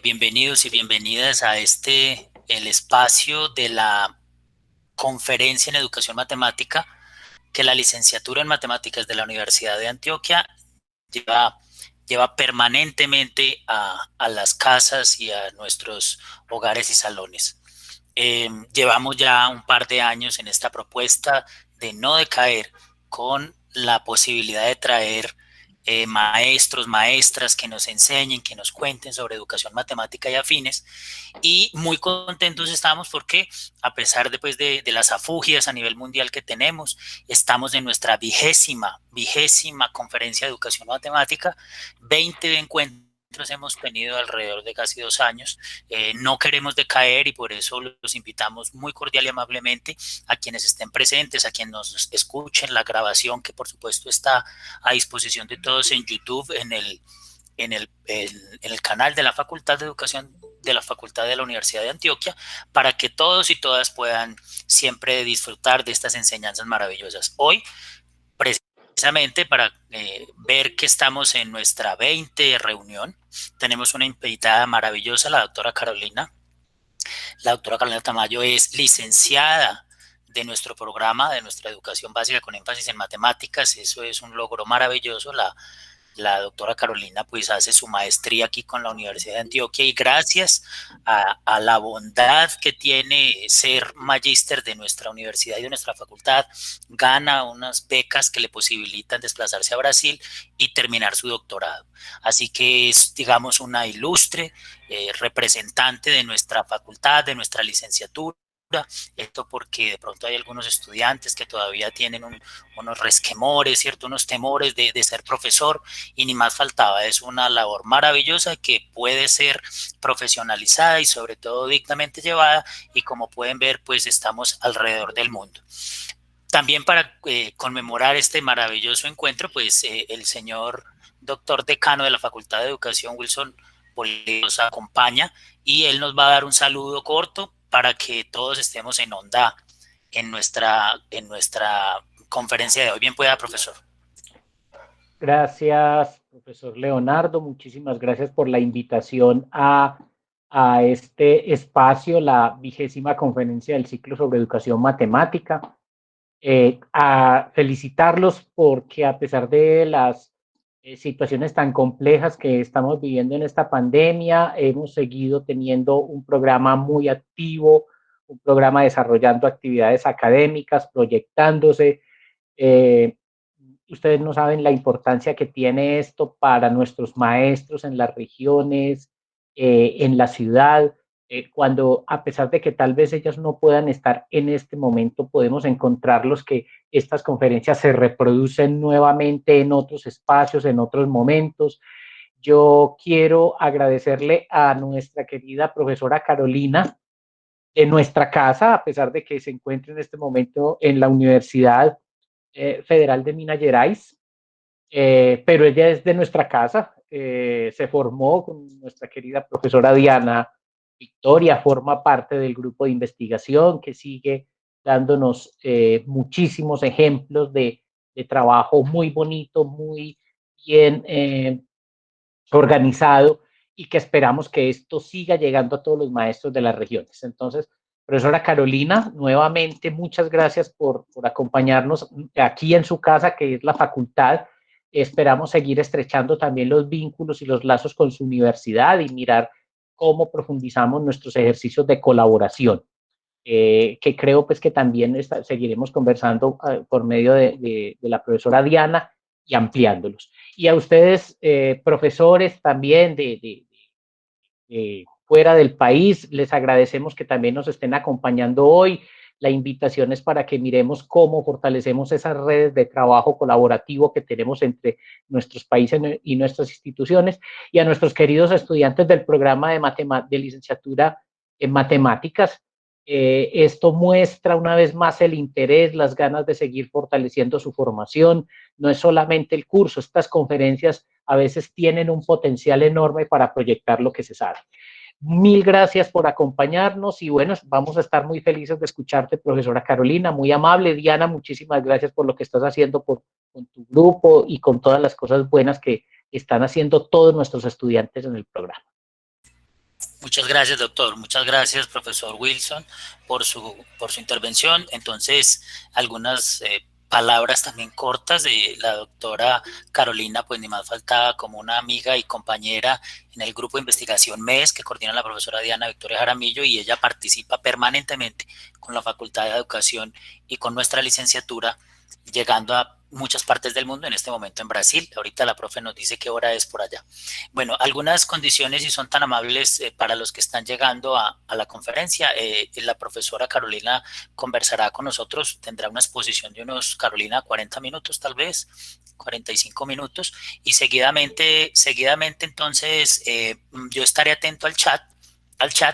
Bienvenidos y bienvenidas a el espacio de la conferencia en educación matemática que la licenciatura en matemáticas de la Universidad de Antioquia lleva, lleva permanentemente a las casas y a nuestros hogares y salones. Llevamos ya un par de años en esta propuesta de no decaer, con la posibilidad de traer maestros, maestras que nos enseñen, que nos cuenten sobre educación matemática y afines. Y muy contentos estamos porque, a pesar de las afugias a nivel mundial que tenemos, estamos en nuestra vigésima conferencia de educación matemática. 20 encuentros hemos tenido alrededor de casi 2 años. No queremos decaer y por eso los invitamos muy cordial y amablemente a quienes estén presentes, a quienes nos escuchen la grabación, que por supuesto está a disposición de todos en YouTube, en el canal de la Facultad de Educación de la Facultad de la Universidad de Antioquia, para que todos y todas puedan siempre disfrutar de estas enseñanzas maravillosas. Hoy, precisamente para ver que estamos en nuestra 20 reunión, tenemos una invitada maravillosa, la doctora Carolina. La doctora Carolina Tamayo es licenciada de nuestro programa, de nuestra educación básica con énfasis en matemáticas. Eso es un logro maravilloso. La doctora Carolina pues hace su maestría aquí con la Universidad de Antioquia, y gracias a la bondad que tiene ser magíster de nuestra universidad y de nuestra facultad, gana unas becas que le posibilitan desplazarse a Brasil y terminar su doctorado. Así que es, digamos, una ilustre representante de nuestra facultad, de nuestra licenciatura. Esto porque de pronto hay algunos estudiantes que todavía tienen unos resquemores, ¿cierto? Unos temores de ser profesor, y ni más faltaba. Es una labor maravillosa que puede ser profesionalizada y sobre todo dignamente llevada, y como pueden ver, pues estamos alrededor del mundo. También para conmemorar este maravilloso encuentro, pues el señor doctor decano de la Facultad de Educación, Wilson Bolívar, nos acompaña, y él nos va a dar un saludo corto para que todos estemos en onda en nuestra conferencia de hoy. Bien pueda, profesor. Gracias, profesor Leonardo. Muchísimas gracias por la invitación a este espacio, la 20ª conferencia del ciclo sobre educación matemática. A felicitarlos porque, a pesar de las situaciones tan complejas que estamos viviendo en esta pandemia, hemos seguido teniendo un programa muy activo, un programa desarrollando actividades académicas, proyectándose. Eh, Ustedes no saben la importancia que tiene esto para nuestros maestros en las regiones, en la ciudad, cuando, a pesar de que tal vez ellos no puedan estar en este momento, podemos encontrarlos, que estas conferencias se reproducen nuevamente en otros espacios, en otros momentos. Yo quiero agradecerle a nuestra querida profesora Carolina, de nuestra casa, a pesar de que se encuentre en este momento en la Universidad Federal de Minas Gerais, pero ella es de nuestra casa. Se formó con nuestra querida profesora Diana Victoria, forma parte del grupo de investigación que sigue dándonos muchísimos ejemplos de trabajo muy bonito, muy bien organizado, y que esperamos que esto siga llegando a todos los maestros de las regiones. Entonces, profesora Carolina, nuevamente muchas gracias por acompañarnos aquí en su casa, que es la facultad. Esperamos seguir estrechando también los vínculos y los lazos con su universidad y mirar cómo profundizamos nuestros ejercicios de colaboración, que creo pues que también seguiremos conversando por medio de la profesora Diana, y ampliándolos. Y a ustedes, profesores también fuera del país, les agradecemos que también nos estén acompañando hoy. La invitación es para que miremos cómo fortalecemos esas redes de trabajo colaborativo que tenemos entre nuestros países y nuestras instituciones, y a nuestros queridos estudiantes del programa de licenciatura en matemáticas. Esto muestra una vez más el interés, las ganas de seguir fortaleciendo su formación. No es solamente el curso, estas conferencias a veces tienen un potencial enorme para proyectar lo que se sabe. Mil gracias por acompañarnos, y bueno, vamos a estar muy felices de escucharte, profesora Carolina, muy amable. Diana, muchísimas gracias por lo que estás haciendo con tu grupo y con todas las cosas buenas que están haciendo todos nuestros estudiantes en el programa. Muchas gracias, doctor. Muchas gracias, profesor Wilson, por su intervención. Entonces, algunas palabras también cortas de la doctora Carolina, pues ni más faltaba, como una amiga y compañera en el grupo de investigación MES que coordina la profesora Diana Victoria Jaramillo, y ella participa permanentemente con la Facultad de Educación y con nuestra licenciatura, llegando a muchas partes del mundo, en este momento en Brasil. Ahorita la profe nos dice qué hora es por allá. Bueno, algunas condiciones, si son tan amables, para los que están llegando a la conferencia. La profesora Carolina conversará con nosotros, tendrá una exposición de unos, Carolina, 40 minutos tal vez, 45 minutos, y seguidamente entonces yo estaré atento al chat.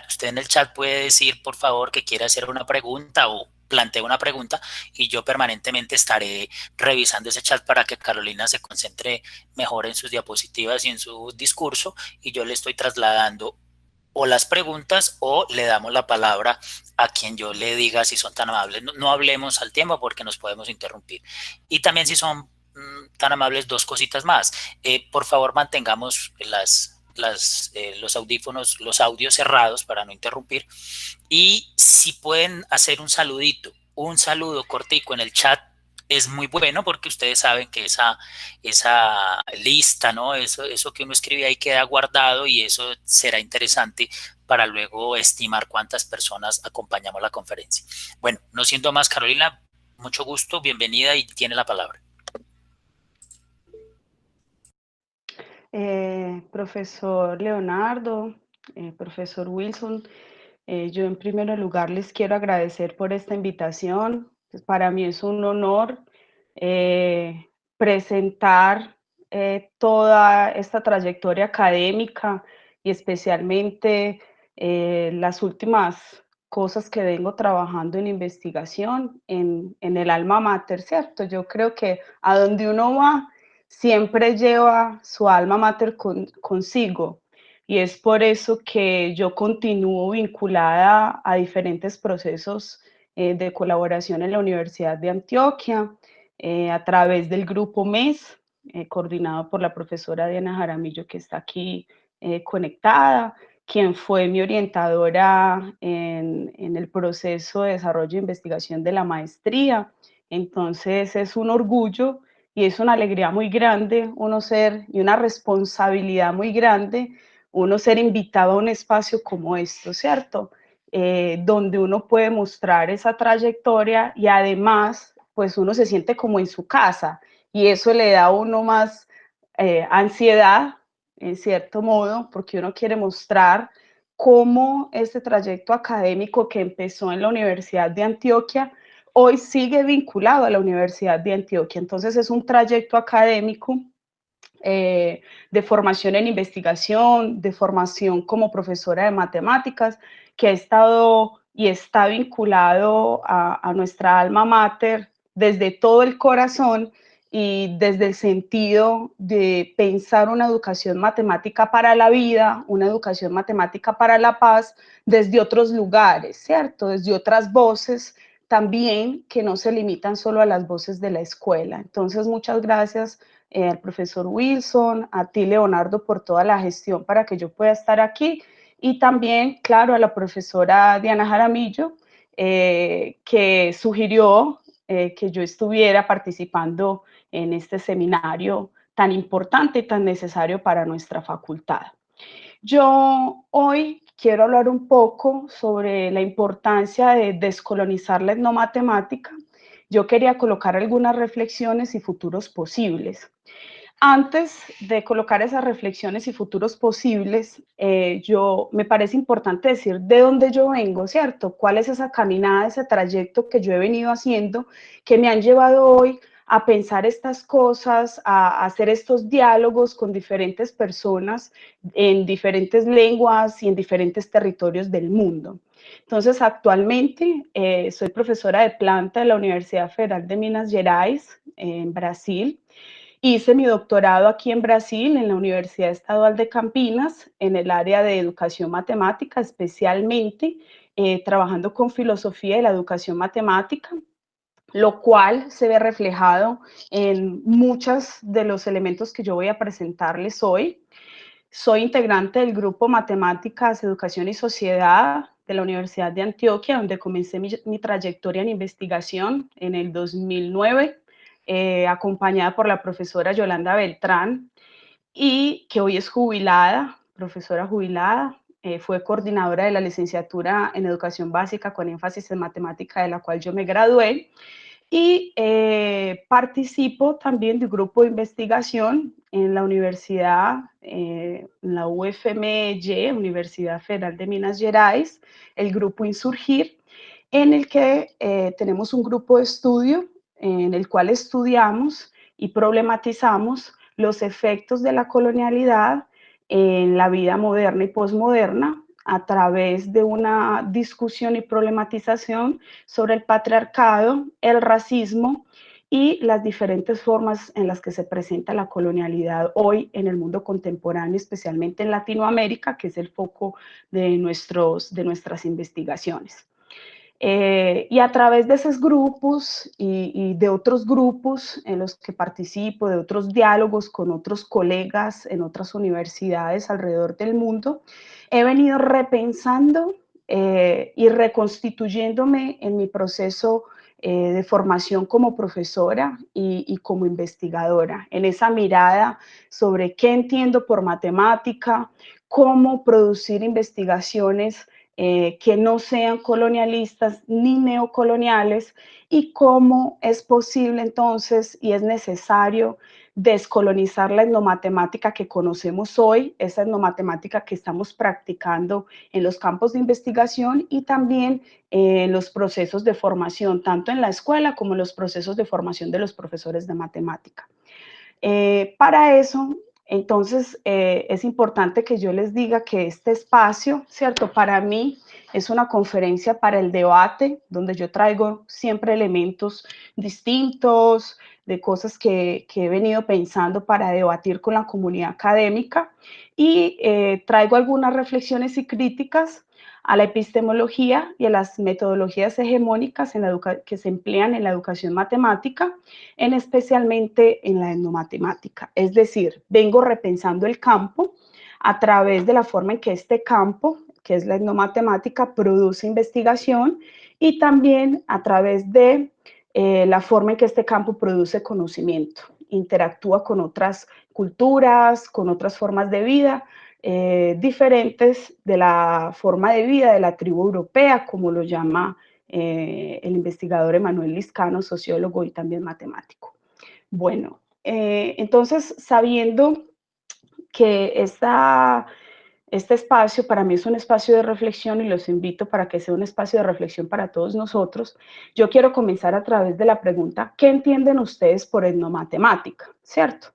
Usted en el chat puede decir, por favor, que quiere hacer una pregunta o plantee una pregunta, y yo permanentemente estaré revisando ese chat para que Carolina se concentre mejor en sus diapositivas y en su discurso, y yo le estoy trasladando o las preguntas o le damos la palabra a quien yo le diga, si son tan amables. No, no hablemos al tiempo porque nos podemos interrumpir. Y también, si son tan amables, dos cositas más. Por favor, mantengamos los audífonos, los audios cerrados para no interrumpir. Y si pueden hacer un saludo cortico en el chat, es muy bueno, porque ustedes saben que esa lista, ¿no? Eso que uno escribe ahí queda guardado, y eso será interesante para luego estimar cuántas personas acompañamos la conferencia. Bueno, no siendo más, Carolina, mucho gusto, bienvenida, y tiene la palabra. Profesor Leonardo, profesor Wilson, yo en primer lugar les quiero agradecer por esta invitación. Pues para mí es un honor presentar toda esta trayectoria académica y especialmente las últimas cosas que vengo trabajando en investigación en el alma mater, ¿cierto? Yo creo que a donde uno va siempre lleva su alma mater consigo. Y es por eso que yo continúo vinculada a diferentes procesos de colaboración en la Universidad de Antioquia, a través del grupo MES, coordinado por la profesora Diana Jaramillo, que está aquí conectada, quien fue mi orientadora en el proceso de desarrollo e investigación de la maestría. Entonces es un orgullo y es una alegría muy grande uno ser, y una responsabilidad muy grande, uno ser invitado a un espacio como esto, ¿cierto? Donde uno puede mostrar esa trayectoria y además, pues uno se siente como en su casa, y eso le da a uno más ansiedad, en cierto modo, porque uno quiere mostrar cómo este trayecto académico que empezó en la Universidad de Antioquia hoy sigue vinculado a la Universidad de Antioquia. Entonces es un trayecto académico de formación en investigación, de formación como profesora de matemáticas, que ha estado y está vinculado a nuestra alma mater desde todo el corazón y desde el sentido de pensar una educación matemática para la vida, una educación matemática para la paz, desde otros lugares, ¿cierto? Desde otras voces también, que no se limitan solo a las voces de la escuela. Entonces, muchas gracias al profesor Wilson, a ti, Leonardo, por toda la gestión para que yo pueda estar aquí, y también, claro, a la profesora Diana Jaramillo, que sugirió que yo estuviera participando en este seminario tan importante y tan necesario para nuestra facultad. Yo hoy quiero hablar un poco sobre la importancia de descolonizar la etnomatemática. Yo quería colocar algunas reflexiones y futuros posibles. Antes de colocar esas reflexiones y futuros posibles, me parece importante decir de dónde yo vengo, ¿cierto? ¿Cuál es esa caminada, ese trayecto que yo he venido haciendo, que me han llevado hoy a pensar estas cosas, a hacer estos diálogos con diferentes personas en diferentes lenguas y en diferentes territorios del mundo? Entonces, actualmente soy profesora de planta de la Universidad Federal de Minas Gerais, en Brasil. Hice mi doctorado aquí en Brasil, en la Universidad Estadual de Campinas, en el área de educación matemática, especialmente trabajando con filosofía de la educación matemática, lo cual se ve reflejado en muchos de los elementos que yo voy a presentarles hoy. soy integrante del grupo Matemáticas, Educación y Sociedad de la Universidad de Antioquia, donde comencé mi trayectoria en investigación en el 2009, acompañada por la profesora Yolanda Beltrán, y que hoy es jubilada, profesora jubilada. Fue coordinadora de la licenciatura en Educación Básica con énfasis en Matemática, de la cual yo me gradué. Y participo también del grupo de investigación en la universidad, en la UFMY, Universidad Federal de Minas Gerais, el grupo Insurgir, en el que tenemos un grupo de estudio en el cual estudiamos y problematizamos los efectos de la colonialidad en la vida moderna y posmoderna a través de una discusión y problematización sobre el patriarcado, el racismo y las diferentes formas en las que se presenta la colonialidad hoy en el mundo contemporáneo, especialmente en Latinoamérica, que es el foco de nuestras investigaciones. Y a través de esos grupos y de otros grupos en los que participo, de otros diálogos con otros colegas en otras universidades alrededor del mundo, he venido repensando y reconstituyéndome en mi proceso de formación como profesora y como investigadora, en esa mirada sobre qué entiendo por matemática, cómo producir investigaciones que no sean colonialistas ni neocoloniales, y cómo es posible entonces y es necesario descolonizar la etnomatemática que conocemos hoy, esa etnomatemática que estamos practicando en los campos de investigación y también en los procesos de formación, tanto en la escuela como en los procesos de formación de los profesores de matemática. Para eso, entonces, es importante que yo les diga que este espacio, ¿cierto? Para mí es una conferencia para el debate, donde yo traigo siempre elementos distintos, de cosas que he venido pensando para debatir con la comunidad académica, y traigo algunas reflexiones y críticas a la epistemología y a las metodologías hegemónicas que se emplean en la educación matemática, especialmente en la etnomatemática. Es decir, vengo repensando el campo a través de la forma en que este campo, que es la etnomatemática, produce investigación, y también a través de la forma en que este campo produce conocimiento, interactúa con otras culturas, con otras formas de vida, diferentes de la forma de vida de la tribu europea, como lo llama el investigador Emanuel Liscano, sociólogo y también matemático. Bueno, entonces, sabiendo que este espacio para mí es un espacio de reflexión y los invito para que sea un espacio de reflexión para todos nosotros, yo quiero comenzar a través de la pregunta: ¿qué entienden ustedes por etnomatemática? ¿Cierto?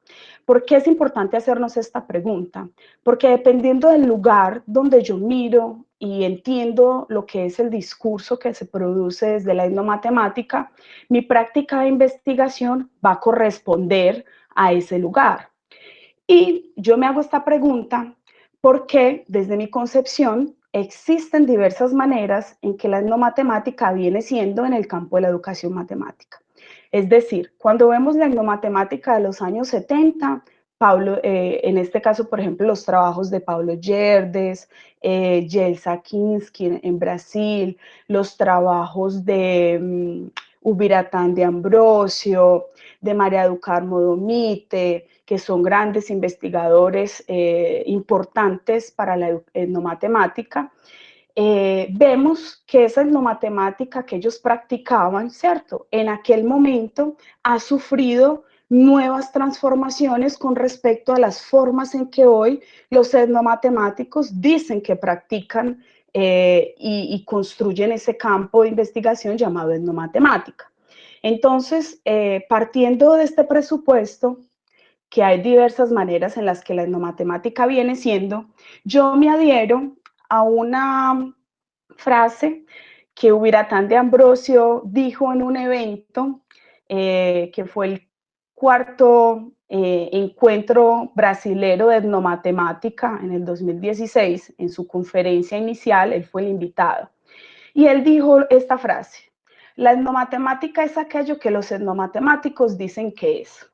¿Por qué es importante hacernos esta pregunta? Porque dependiendo del lugar donde yo miro y entiendo lo que es el discurso que se produce desde la etnomatemática, mi práctica de investigación va a corresponder a ese lugar. Y yo me hago esta pregunta porque desde mi concepción existen diversas maneras en que la etnomatemática viene siendo en el campo de la educación matemática. Es decir, cuando vemos la etnomatemática de los años 70, en este caso, por ejemplo, los trabajos de Paulo Gerdes, Jelsa Kinski en Brasil, los trabajos de Ubiratán de Ambrosio, de María do Carmo Domite, que son grandes investigadores importantes para la etnomatemática, vemos que esa etnomatemática que ellos practicaban, ¿cierto? En aquel momento ha sufrido nuevas transformaciones con respecto a las formas en que hoy los etnomatemáticos dicen que practican y construyen ese campo de investigación llamado etnomatemática. Entonces, partiendo de este presupuesto, que hay diversas maneras en las que la etnomatemática viene siendo, yo me adhiero a una frase que Ubiratán de Ambrosio dijo en un evento que fue el cuarto encuentro brasilero de etnomatemática en el 2016. En su conferencia inicial, él fue el invitado. Y él dijo esta frase: la etnomatemática es aquello que los etnomatemáticos dicen que es.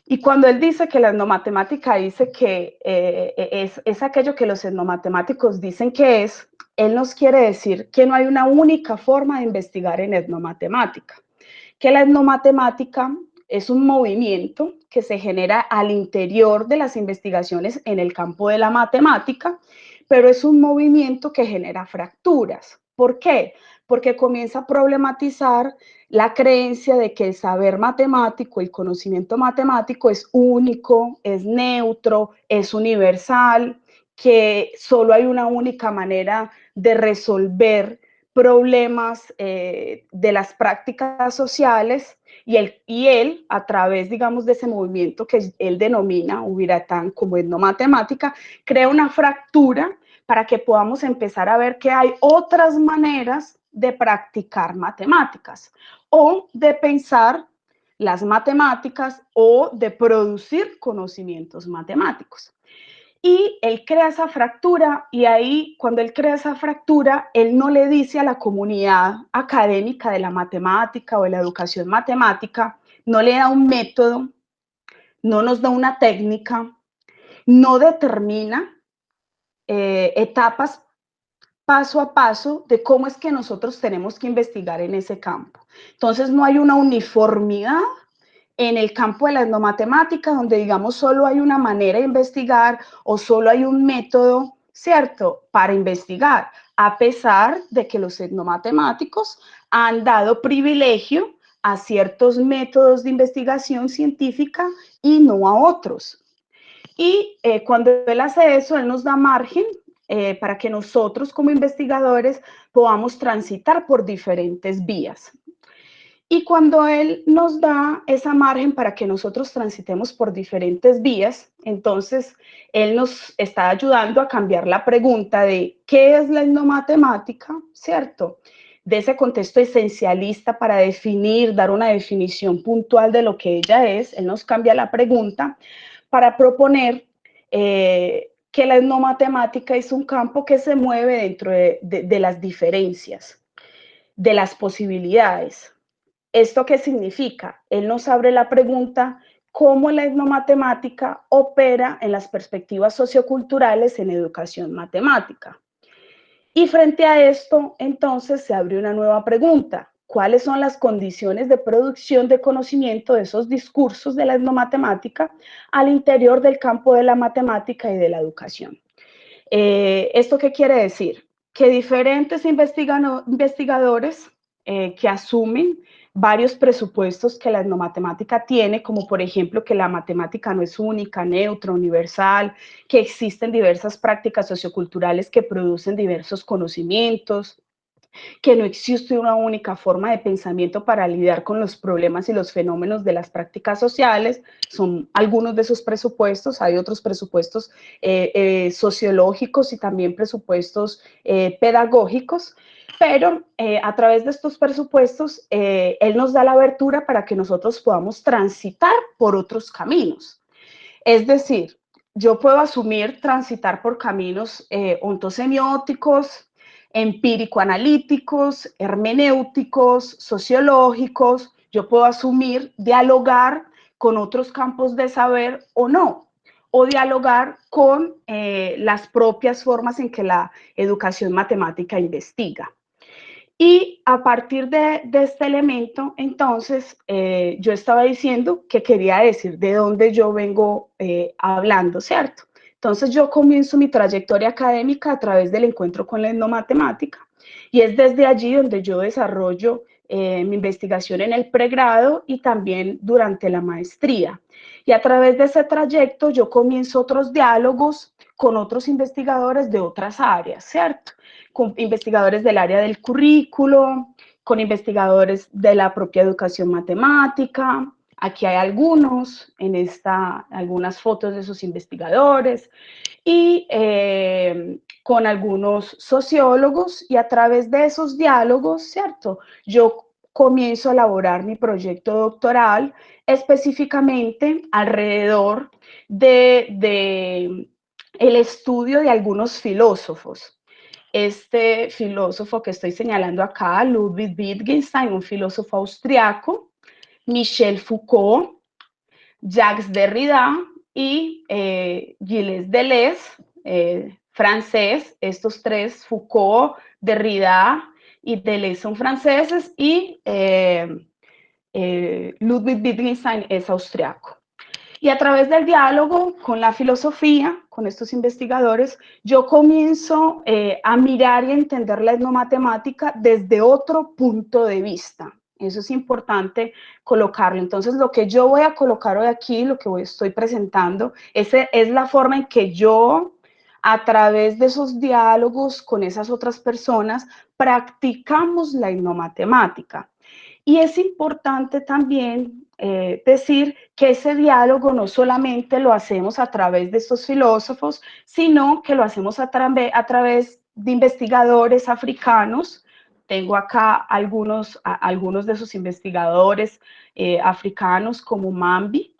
Y cuando él dice que la etnomatemática dice que es aquello que los etnomatemáticos dicen que es, él nos quiere decir que no hay una única forma de investigar en etnomatemática, que la etnomatemática es un movimiento que se genera al interior de las investigaciones en el campo de la matemática, pero es un movimiento que genera fracturas. ¿Por qué? Porque comienza a problematizar la creencia de que el saber matemático, el conocimiento matemático es único, es neutro, es universal, que solo hay una única manera de resolver problemas de las prácticas sociales y él, a través, digamos, de ese movimiento que él denomina Ubiratán como etnomatemática, crea una fractura para que podamos empezar a ver que hay otras maneras de practicar matemáticas o de pensar las matemáticas o de producir conocimientos matemáticos. Y él crea esa fractura y ahí cuando él crea esa fractura, él no le dice a la comunidad académica de la matemática o de la educación matemática, no le da un método, no nos da una técnica, no determina etapas paso a paso de cómo es que nosotros tenemos que investigar en ese campo. Entonces no hay una uniformidad en el campo de la etnomatemática, donde digamos solo hay una manera de investigar o solo hay un método, ¿cierto?, para investigar, a pesar de que los etnomatemáticos han dado privilegio a ciertos métodos de investigación científica y no a otros. Y cuando él hace eso, él nos da margen para que nosotros como investigadores podamos transitar por diferentes vías. Y cuando él nos da esa margen para que nosotros transitemos por diferentes vías, entonces él nos está ayudando a cambiar la pregunta de ¿qué es la etnomatemática? ¿Cierto? De ese contexto esencialista para definir, dar una definición puntual de lo que ella es, él nos cambia la pregunta para proponer que la etnomatemática es un campo que se mueve dentro de las diferencias, de las posibilidades. ¿Esto qué significa? Él nos abre la pregunta cómo la etnomatemática opera en las perspectivas socioculturales en educación matemática. Y frente a esto, entonces, se abre una nueva pregunta. ¿Cuáles son las condiciones de producción de conocimiento de esos discursos de la etnomatemática al interior del campo de la matemática y de la educación? ¿Esto qué quiere decir? Que diferentes investigadores que asumen varios presupuestos que la etnomatemática tiene, como por ejemplo que la matemática no es única, neutra, universal, que existen diversas prácticas socioculturales que producen diversos conocimientos, que no existe una única forma de pensamiento para lidiar con los problemas y los fenómenos de las prácticas sociales. Son algunos de esos presupuestos, hay otros presupuestos sociológicos y también presupuestos pedagógicos, pero a través de estos presupuestos, él nos da la abertura para que nosotros podamos transitar por otros caminos. Es decir, yo puedo asumir transitar por caminos ontosemióticos, empírico-analíticos, hermenéuticos, sociológicos. Yo puedo asumir dialogar con otros campos de saber o no, o dialogar con las propias formas en que la educación matemática investiga. Y a partir de este elemento, entonces, yo estaba diciendo que quería decir de dónde yo vengo hablando, ¿cierto? Entonces, yo comienzo mi trayectoria académica a través del encuentro con la etnomatemática y es desde allí donde yo desarrollo mi investigación en el pregrado y también durante la maestría. Y a través de ese trayecto yo comienzo otros diálogos con otros investigadores de otras áreas, ¿cierto? Con investigadores del área del currículo, con investigadores de la propia educación matemática. Aquí hay algunos, algunas fotos de esos investigadores, y con algunos sociólogos, y a través de esos diálogos, ¿cierto? Yo comienzo a elaborar mi proyecto doctoral específicamente alrededor de el estudio de algunos filósofos. Este filósofo que estoy señalando acá, Ludwig Wittgenstein, un filósofo austriaco, Michel Foucault, Jacques Derrida y Gilles Deleuze, francés. Estos tres, Foucault, Derrida y Deleuze, son franceses, y Ludwig Wittgenstein es austriaco. Y a través del diálogo con la filosofía, con estos investigadores, yo comienzo a mirar y entender la etnomatemática desde otro punto de vista. Eso es importante colocarlo. Entonces, lo que yo voy a colocar hoy aquí, lo que estoy presentando, es la forma en que yo, a través de esos diálogos con esas otras personas, practicamos la etnomatemática. Y es importante también decir que ese diálogo no solamente lo hacemos a través de estos filósofos, sino que lo hacemos a través de investigadores africanos. Tengo acá algunos de esos investigadores africanos, como Mambi.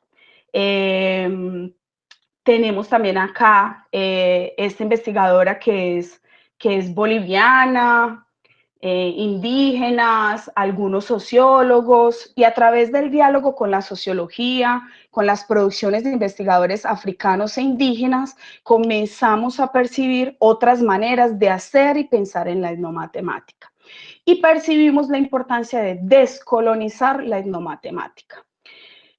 Tenemos también acá esta investigadora que es boliviana, indígenas, algunos sociólogos, y a través del diálogo con la sociología, con las producciones de investigadores africanos e indígenas, comenzamos a percibir otras maneras de hacer y pensar en la etnomatemática. Y percibimos la importancia de descolonizar la etnomatemática.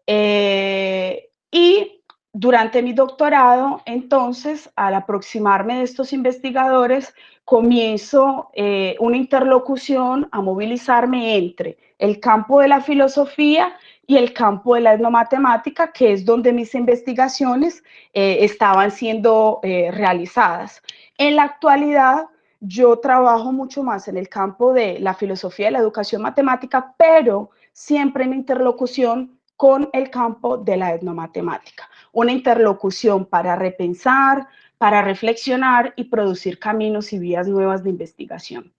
Y durante mi doctorado, entonces, al aproximarme de estos investigadores, comienzo una interlocución a movilizarme entre el campo de la filosofía y el campo de la etnomatemática, que es donde mis investigaciones estaban siendo realizadas. En la actualidad, yo trabajo mucho más en el campo de la filosofía y la educación matemática, pero siempre en interlocución con el campo de la etnomatemática. Una interlocución para repensar, para reflexionar y producir caminos y vías nuevas de investigación.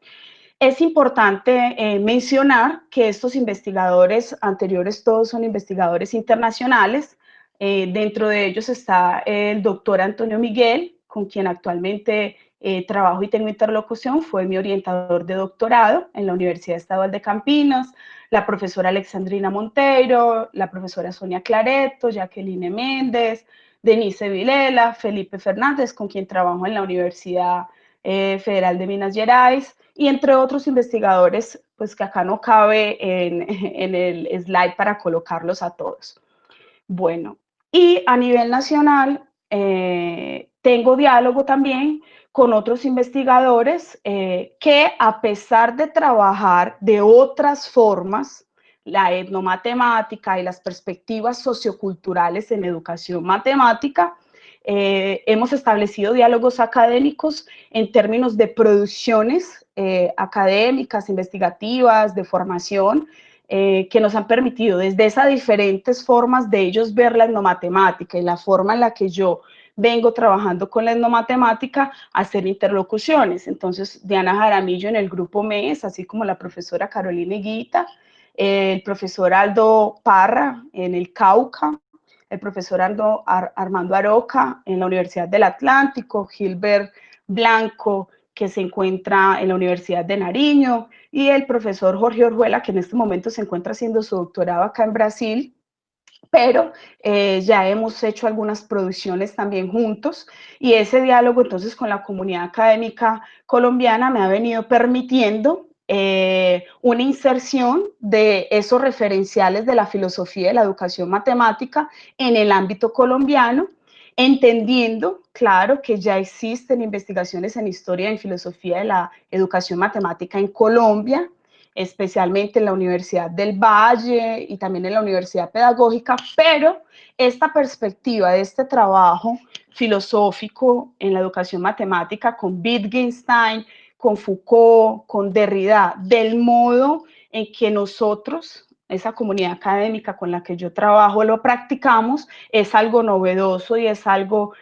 Es importante mencionar que estos investigadores anteriores todos son investigadores internacionales. Dentro de ellos está el doctor Antonio Miguel, con quien actualmente trabajo y tengo interlocución. Fue mi orientador de doctorado en la Universidad Estadual de Campinas. La profesora Alexandrina Monteiro, la profesora Sonia Clareto, Jacqueline Méndez, Denise Vilela, Felipe Fernández, con quien trabajo en la Universidad Federal de Minas Gerais, y entre otros investigadores, pues que acá no cabe en el slide para colocarlos a todos. Bueno, y a nivel nacional tengo diálogo también con otros investigadores que, a pesar de trabajar de otras formas, la etnomatemática y las perspectivas socioculturales en educación matemática, hemos establecido diálogos académicos en términos de producciones académicas, investigativas, de formación, que nos han permitido desde esas diferentes formas de ellos ver la etnomatemática y la forma en la que yo vengo trabajando con la etnomatemática, hacer interlocuciones. Entonces, Diana Jaramillo en el grupo MES, así como la profesora Carolina Higuita, el profesor Aldo Parra en el Cauca, el profesor Armando Aroca en la Universidad del Atlántico, Gilbert Blanco, que se encuentra en la Universidad de Nariño, y el profesor Jorge Orjuela, que en este momento se encuentra haciendo su doctorado acá en Brasil, pero ya hemos hecho algunas producciones también juntos, y ese diálogo entonces con la comunidad académica colombiana me ha venido permitiendo una inserción de esos referenciales de la filosofía y la educación matemática en el ámbito colombiano, entendiendo, claro, que ya existen investigaciones en historia y en filosofía de la educación matemática en Colombia, especialmente en la Universidad del Valle y también en la Universidad Pedagógica, pero esta perspectiva de este trabajo filosófico en la educación matemática con Wittgenstein, con Foucault, con Derrida, del modo en que nosotros, esa comunidad académica con la que yo trabajo, lo practicamos, es algo novedoso y es algo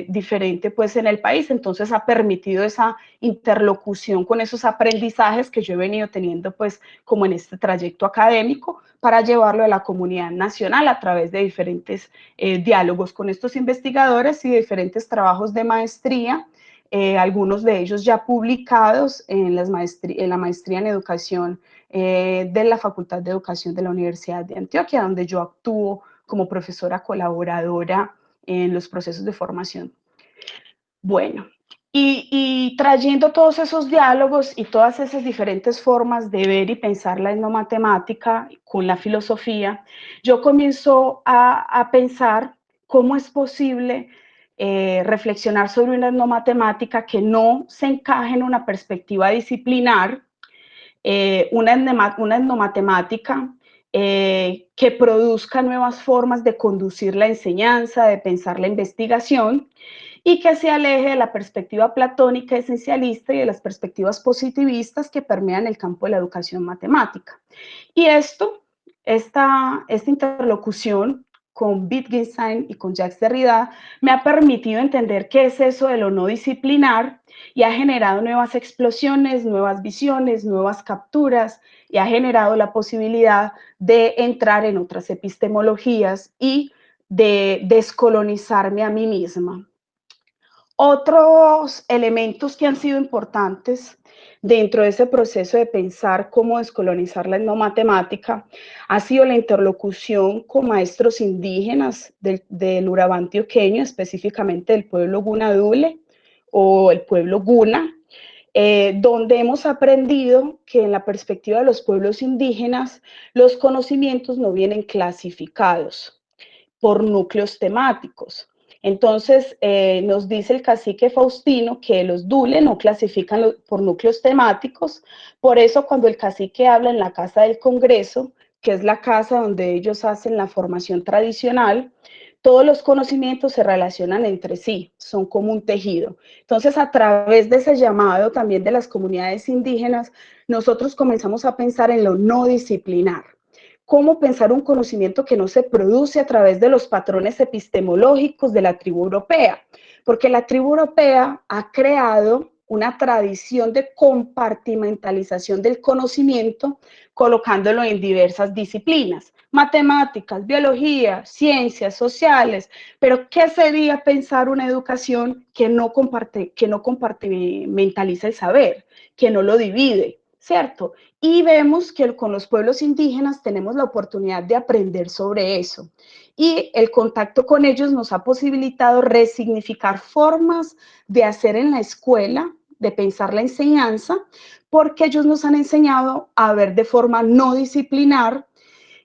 diferente pues en el país. Entonces ha permitido esa interlocución con esos aprendizajes que yo he venido teniendo pues como en este trayecto académico, para llevarlo a la comunidad nacional a través de diferentes diálogos con estos investigadores y diferentes trabajos de maestría, algunos de ellos ya publicados en la maestría en educación de la Facultad de Educación de la Universidad de Antioquia, donde yo actúo como profesora colaboradora en los procesos de formación. Bueno, y trayendo todos esos diálogos y todas esas diferentes formas de ver y pensar la etnomatemática con la filosofía, yo comienzo a pensar cómo es posible reflexionar sobre una etnomatemática que no se encaje en una perspectiva disciplinar, una etnomatemática que produzca nuevas formas de conducir la enseñanza, de pensar la investigación, y que se aleje de la perspectiva platónica esencialista y de las perspectivas positivistas que permean el campo de la educación matemática. Y esta interlocución con Wittgenstein y con Jacques Derrida me ha permitido entender qué es eso de lo no disciplinar y ha generado nuevas explosiones, nuevas visiones, nuevas capturas y ha generado la posibilidad de entrar en otras epistemologías y de descolonizarme a mí misma. Otros elementos que han sido importantes dentro de ese proceso de pensar cómo descolonizar la etnomatemática ha sido la interlocución con maestros indígenas del Urabá antioqueño, específicamente del pueblo Gunadule o el pueblo Guna, donde hemos aprendido que en la perspectiva de los pueblos indígenas los conocimientos no vienen clasificados por núcleos temáticos. Entonces, nos dice el cacique Faustino que los Dule no clasifican por núcleos temáticos, por eso cuando el cacique habla en la Casa del Congreso, que es la casa donde ellos hacen la formación tradicional, todos los conocimientos se relacionan entre sí, son como un tejido. Entonces, a través de ese llamado también de las comunidades indígenas, nosotros comenzamos a pensar en lo no disciplinar. Cómo pensar un conocimiento que no se produce a través de los patrones epistemológicos de la tribu europea, porque la tribu europea ha creado una tradición de compartimentalización del conocimiento, colocándolo en diversas disciplinas, matemáticas, biología, ciencias sociales, pero ¿qué sería pensar una educación que no compartimentaliza el saber, que no lo divide, ¿cierto? Y vemos que con los pueblos indígenas tenemos la oportunidad de aprender sobre eso. Y el contacto con ellos nos ha posibilitado resignificar formas de hacer en la escuela, de pensar la enseñanza, porque ellos nos han enseñado a ver de forma no disciplinar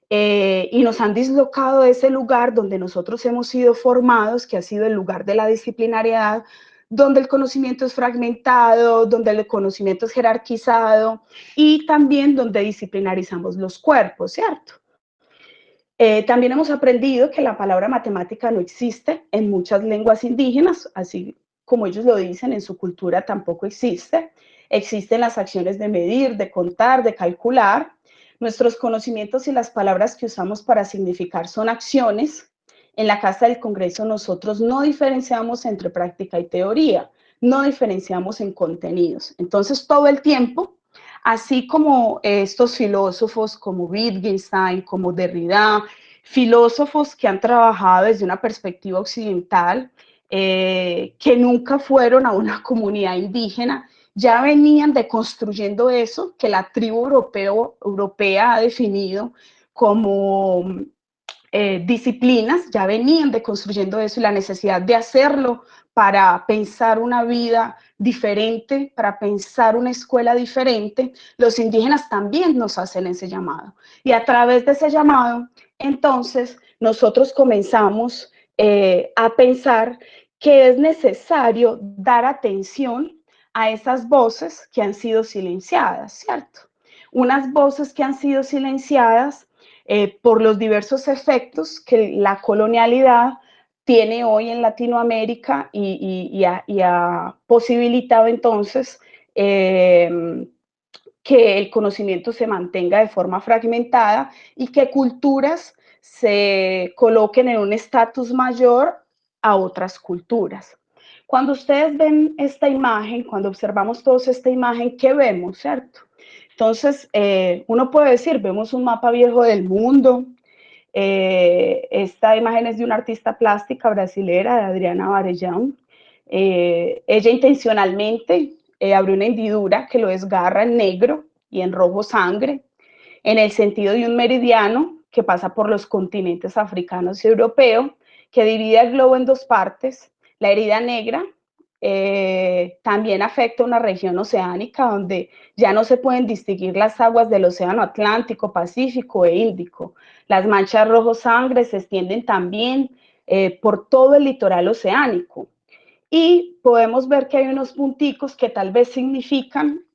y nos han dislocado de ese lugar donde nosotros hemos sido formados, que ha sido el lugar de la disciplinariedad, donde el conocimiento es fragmentado, donde el conocimiento es jerarquizado y también donde disciplinarizamos los cuerpos, ¿cierto? También hemos aprendido que la palabra matemática no existe en muchas lenguas indígenas, así como ellos lo dicen, en su cultura tampoco existe. Existen las acciones de medir, de contar, de calcular. Nuestros conocimientos y las palabras que usamos para significar son acciones. En la Casa del Congreso nosotros no diferenciamos entre práctica y teoría, no diferenciamos en contenidos. Entonces todo el tiempo, así como estos filósofos como Wittgenstein, como Derrida, filósofos que han trabajado desde una perspectiva occidental, que nunca fueron a una comunidad indígena, ya venían deconstruyendo eso que la tribu europea ha definido como disciplinas, ya venían deconstruyendo eso y la necesidad de hacerlo para pensar una vida diferente, para pensar una escuela diferente. Los indígenas también nos hacen ese llamado. Y a través de ese llamado, entonces, nosotros comenzamos a pensar que es necesario dar atención a esas voces que han sido silenciadas, ¿cierto? Unas voces que han sido silenciadas por los diversos efectos que la colonialidad tiene hoy en Latinoamérica y ha posibilitado entonces que el conocimiento se mantenga de forma fragmentada y que culturas se coloquen en un estatus mayor a otras culturas. Cuando ustedes ven esta imagen, cuando observamos todos esta imagen, ¿qué vemos, cierto? Entonces, uno puede decir, vemos un mapa viejo del mundo. Esta imagen es de una artista plástica brasilera, de Adriana Varellão. Ella intencionalmente abrió una hendidura que lo desgarra en negro y en rojo sangre, en el sentido de un meridiano que pasa por los continentes africanos y europeo, que divide el globo en dos partes. La herida negra también afecta una región oceánica donde ya no se pueden distinguir las aguas del océano Atlántico, Pacífico e Índico. Las manchas rojo sangre se extienden también por todo el litoral oceánico. Y podemos ver que hay unos punticos que tal vez significan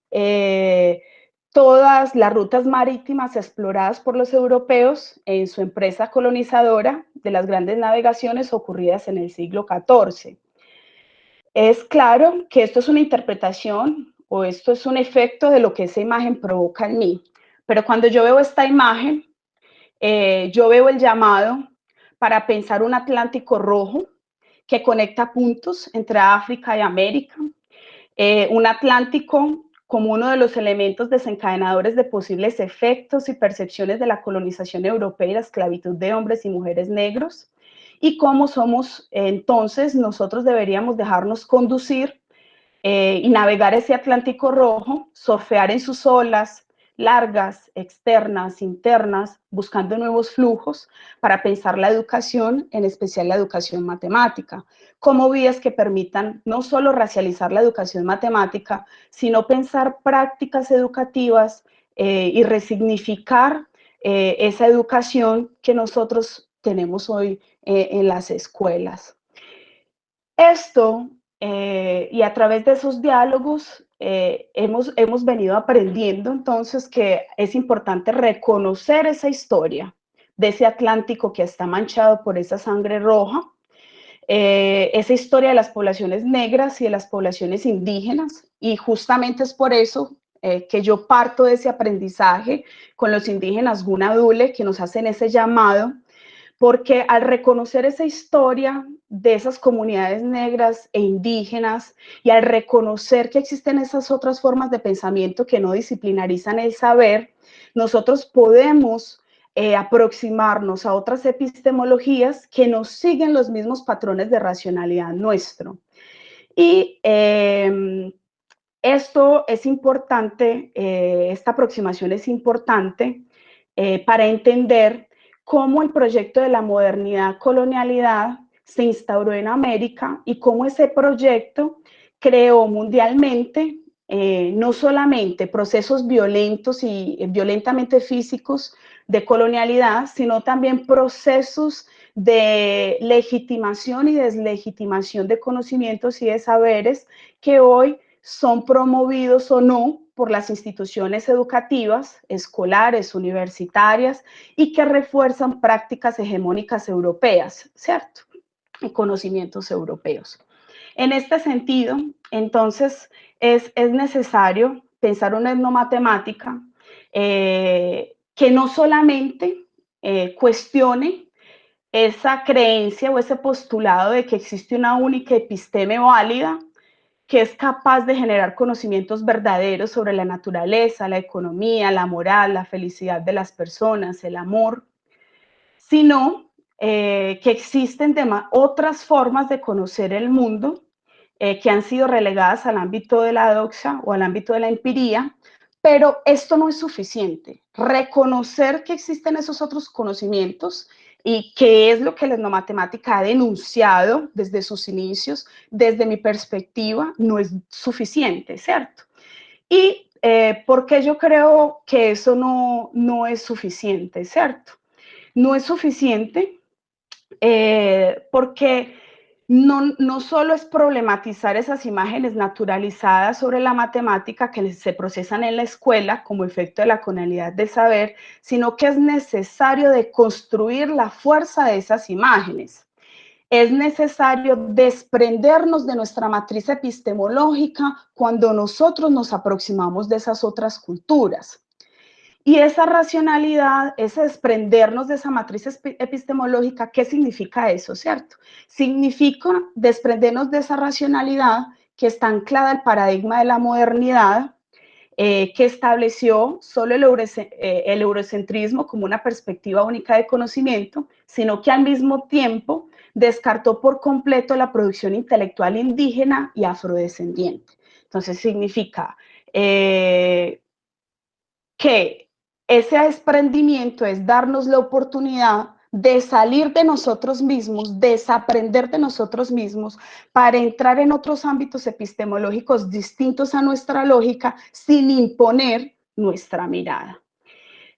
todas las rutas marítimas exploradas por los europeos en su empresa colonizadora de las grandes navegaciones ocurridas en el siglo XIV. Es claro que esto es una interpretación o esto es un efecto de lo que esa imagen provoca en mí, pero cuando yo veo esta imagen, yo veo el llamado para pensar un Atlántico rojo que conecta puntos entre África y América, un Atlántico como uno de los elementos desencadenadores de posibles efectos y percepciones de la colonización europea y la esclavitud de hombres y mujeres negros, y cómo somos, entonces, nosotros deberíamos dejarnos conducir y navegar ese Atlántico rojo, surfear en sus olas largas, externas, internas, buscando nuevos flujos para pensar la educación, en especial la educación matemática, como vías que permitan no solo racializar la educación matemática, sino pensar prácticas educativas y resignificar esa educación que nosotros tenemos hoy en las escuelas. Esto, y a través de esos diálogos, hemos venido aprendiendo entonces que es importante reconocer esa historia de ese Atlántico que está manchado por esa sangre roja, esa historia de las poblaciones negras y de las poblaciones indígenas, y justamente es por eso que yo parto de ese aprendizaje con los indígenas Gunadule, que nos hacen ese llamado, porque al reconocer esa historia de esas comunidades negras e indígenas y al reconocer que existen esas otras formas de pensamiento que no disciplinarizan el saber, nosotros podemos aproximarnos a otras epistemologías que nos siguen los mismos patrones de racionalidad nuestro. Y esto es importante, esta aproximación es importante para entender cómo el proyecto de la modernidad-colonialidad se instauró en América y cómo ese proyecto creó mundialmente no solamente procesos violentos y violentamente físicos de colonialidad, sino también procesos de legitimación y deslegitimación de conocimientos y de saberes que hoy son promovidos o no por las instituciones educativas, escolares, universitarias, y que refuerzan prácticas hegemónicas europeas, ¿cierto? Y conocimientos europeos. En este sentido, entonces, es necesario pensar una etnomatemática que no solamente cuestione esa creencia o ese postulado de que existe una única episteme válida, que es capaz de generar conocimientos verdaderos sobre la naturaleza, la economía, la moral, la felicidad de las personas, el amor, sino que existen otras formas de conocer el mundo que han sido relegadas al ámbito de la doxa o al ámbito de la empiría, pero esto no es suficiente. Reconocer que existen esos otros conocimientos y que es lo que la etnomatemática ha denunciado desde sus inicios, desde mi perspectiva, no es suficiente, ¿cierto? Y ¿por qué yo creo que eso no es suficiente, ¿cierto? No es suficiente porque no solo es problematizar esas imágenes naturalizadas sobre la matemática que se procesan en la escuela como efecto de la colonialidad del saber, sino que es necesario deconstruir la fuerza de esas imágenes. Es necesario desprendernos de nuestra matriz epistemológica cuando nosotros nos aproximamos de esas otras culturas. Y esa racionalidad, ese desprendernos de esa matriz epistemológica, ¿qué significa eso, cierto? Significa desprendernos de esa racionalidad que está anclada al paradigma de la modernidad, que estableció solo el eurocentrismo como una perspectiva única de conocimiento, sino que al mismo tiempo descartó por completo la producción intelectual indígena y afrodescendiente. Entonces significa que ese desprendimiento es darnos la oportunidad de salir de nosotros mismos, desaprender de nosotros mismos para entrar en otros ámbitos epistemológicos distintos a nuestra lógica sin imponer nuestra mirada.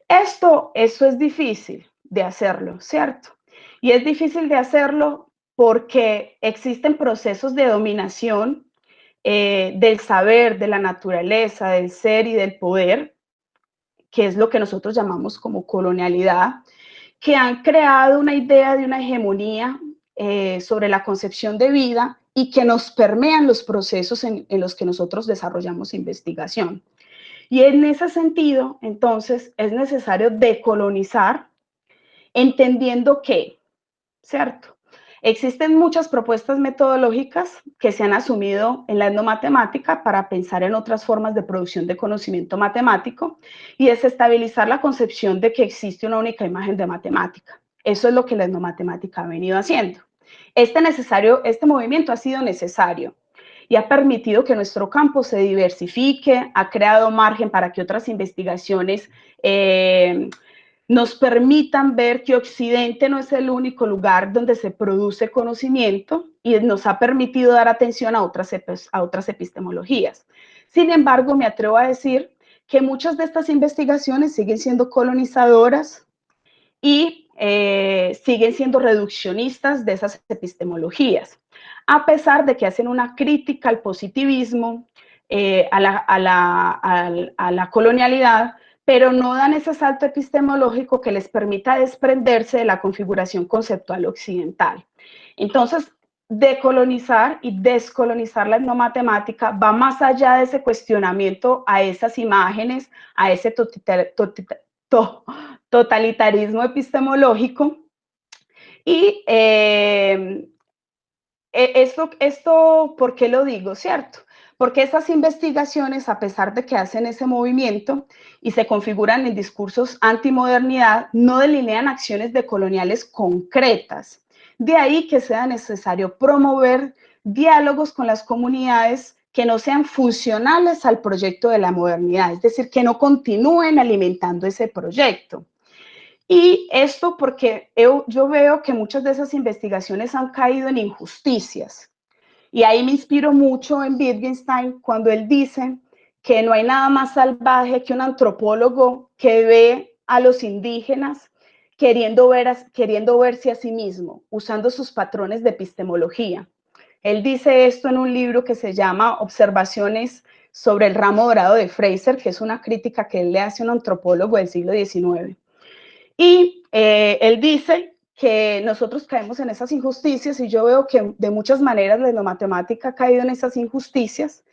Eso es difícil de hacerlo, ¿cierto? Y es difícil de hacerlo porque existen procesos de dominación del saber, de la naturaleza, del ser y del poder, que es lo que nosotros llamamos como colonialidad, que han creado una idea de una hegemonía sobre la concepción de vida y que nos permean los procesos en los que nosotros desarrollamos investigación. Y en ese sentido, entonces, es necesario decolonizar, entendiendo que, ¿cierto? Existen muchas propuestas metodológicas que se han asumido en la etnomatemática para pensar en otras formas de producción de conocimiento matemático y desestabilizar la concepción de que existe una única imagen de matemática. Eso es lo que la etnomatemática ha venido haciendo. Este movimiento ha sido necesario y ha permitido que nuestro campo se diversifique, ha creado margen para que otras investigaciones nos permitan ver que Occidente no es el único lugar donde se produce conocimiento y nos ha permitido dar atención a otras epistemologías. Sin embargo, me atrevo a decir que muchas de estas investigaciones siguen siendo colonizadoras y siguen siendo reduccionistas de esas epistemologías, a pesar de que hacen una crítica al positivismo, a la colonialidad, pero no dan ese salto epistemológico que les permita desprenderse de la configuración conceptual occidental. Entonces, decolonizar y descolonizar la etnomatemática va más allá de ese cuestionamiento a esas imágenes, a ese totalitarismo epistemológico. Y esto, ¿por qué lo digo? ¿Cierto? Porque esas investigaciones, a pesar de que hacen ese movimiento y se configuran en discursos antimodernidad, no delinean acciones decoloniales concretas. De ahí que sea necesario promover diálogos con las comunidades que no sean funcionales al proyecto de la modernidad, es decir, que no continúen alimentando ese proyecto. Y esto porque yo veo que muchas de esas investigaciones han caído en injusticias. Y ahí me inspiro mucho en Wittgenstein cuando él dice que no hay nada más salvaje que un antropólogo que ve a los indígenas queriendo verse a sí mismo, usando sus patrones de epistemología. Él dice esto en un libro que se llama Observaciones sobre el ramo dorado de Fraser, que es una crítica que él le hace a un antropólogo del siglo XIX. Y él dice que nosotros caemos en esas injusticias y yo veo que de muchas maneras la etnomatemática ha caído en esas injusticias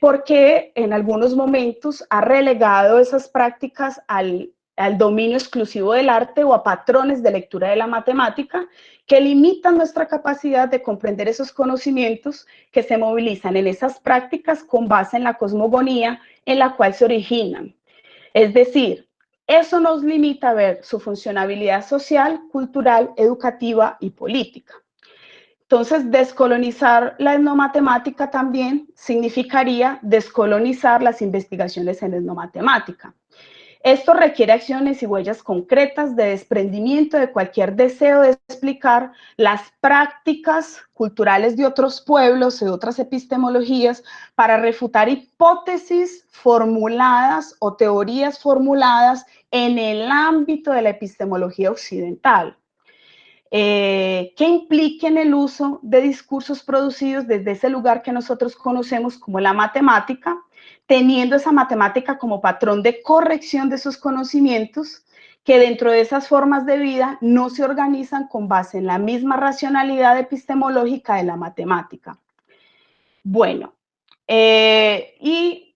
porque en algunos momentos ha relegado esas prácticas al dominio exclusivo del arte o a patrones de lectura de la matemática que limitan nuestra capacidad de comprender esos conocimientos que se movilizan en esas prácticas con base en la cosmogonía en la cual se originan. Es decir, eso nos limita a ver su funcionabilidad social, cultural, educativa y política. Entonces, descolonizar la etnomatemática también significaría descolonizar las investigaciones en etnomatemática. Esto requiere acciones y huellas concretas de desprendimiento de cualquier deseo de explicar las prácticas culturales de otros pueblos, de otras epistemologías, para refutar hipótesis formuladas o teorías formuladas en el ámbito de la epistemología occidental, que impliquen el uso de discursos producidos desde ese lugar que nosotros conocemos como la matemática, teniendo esa matemática como patrón de corrección de sus conocimientos, que dentro de esas formas de vida no se organizan con base en la misma racionalidad epistemológica de la matemática. Bueno, y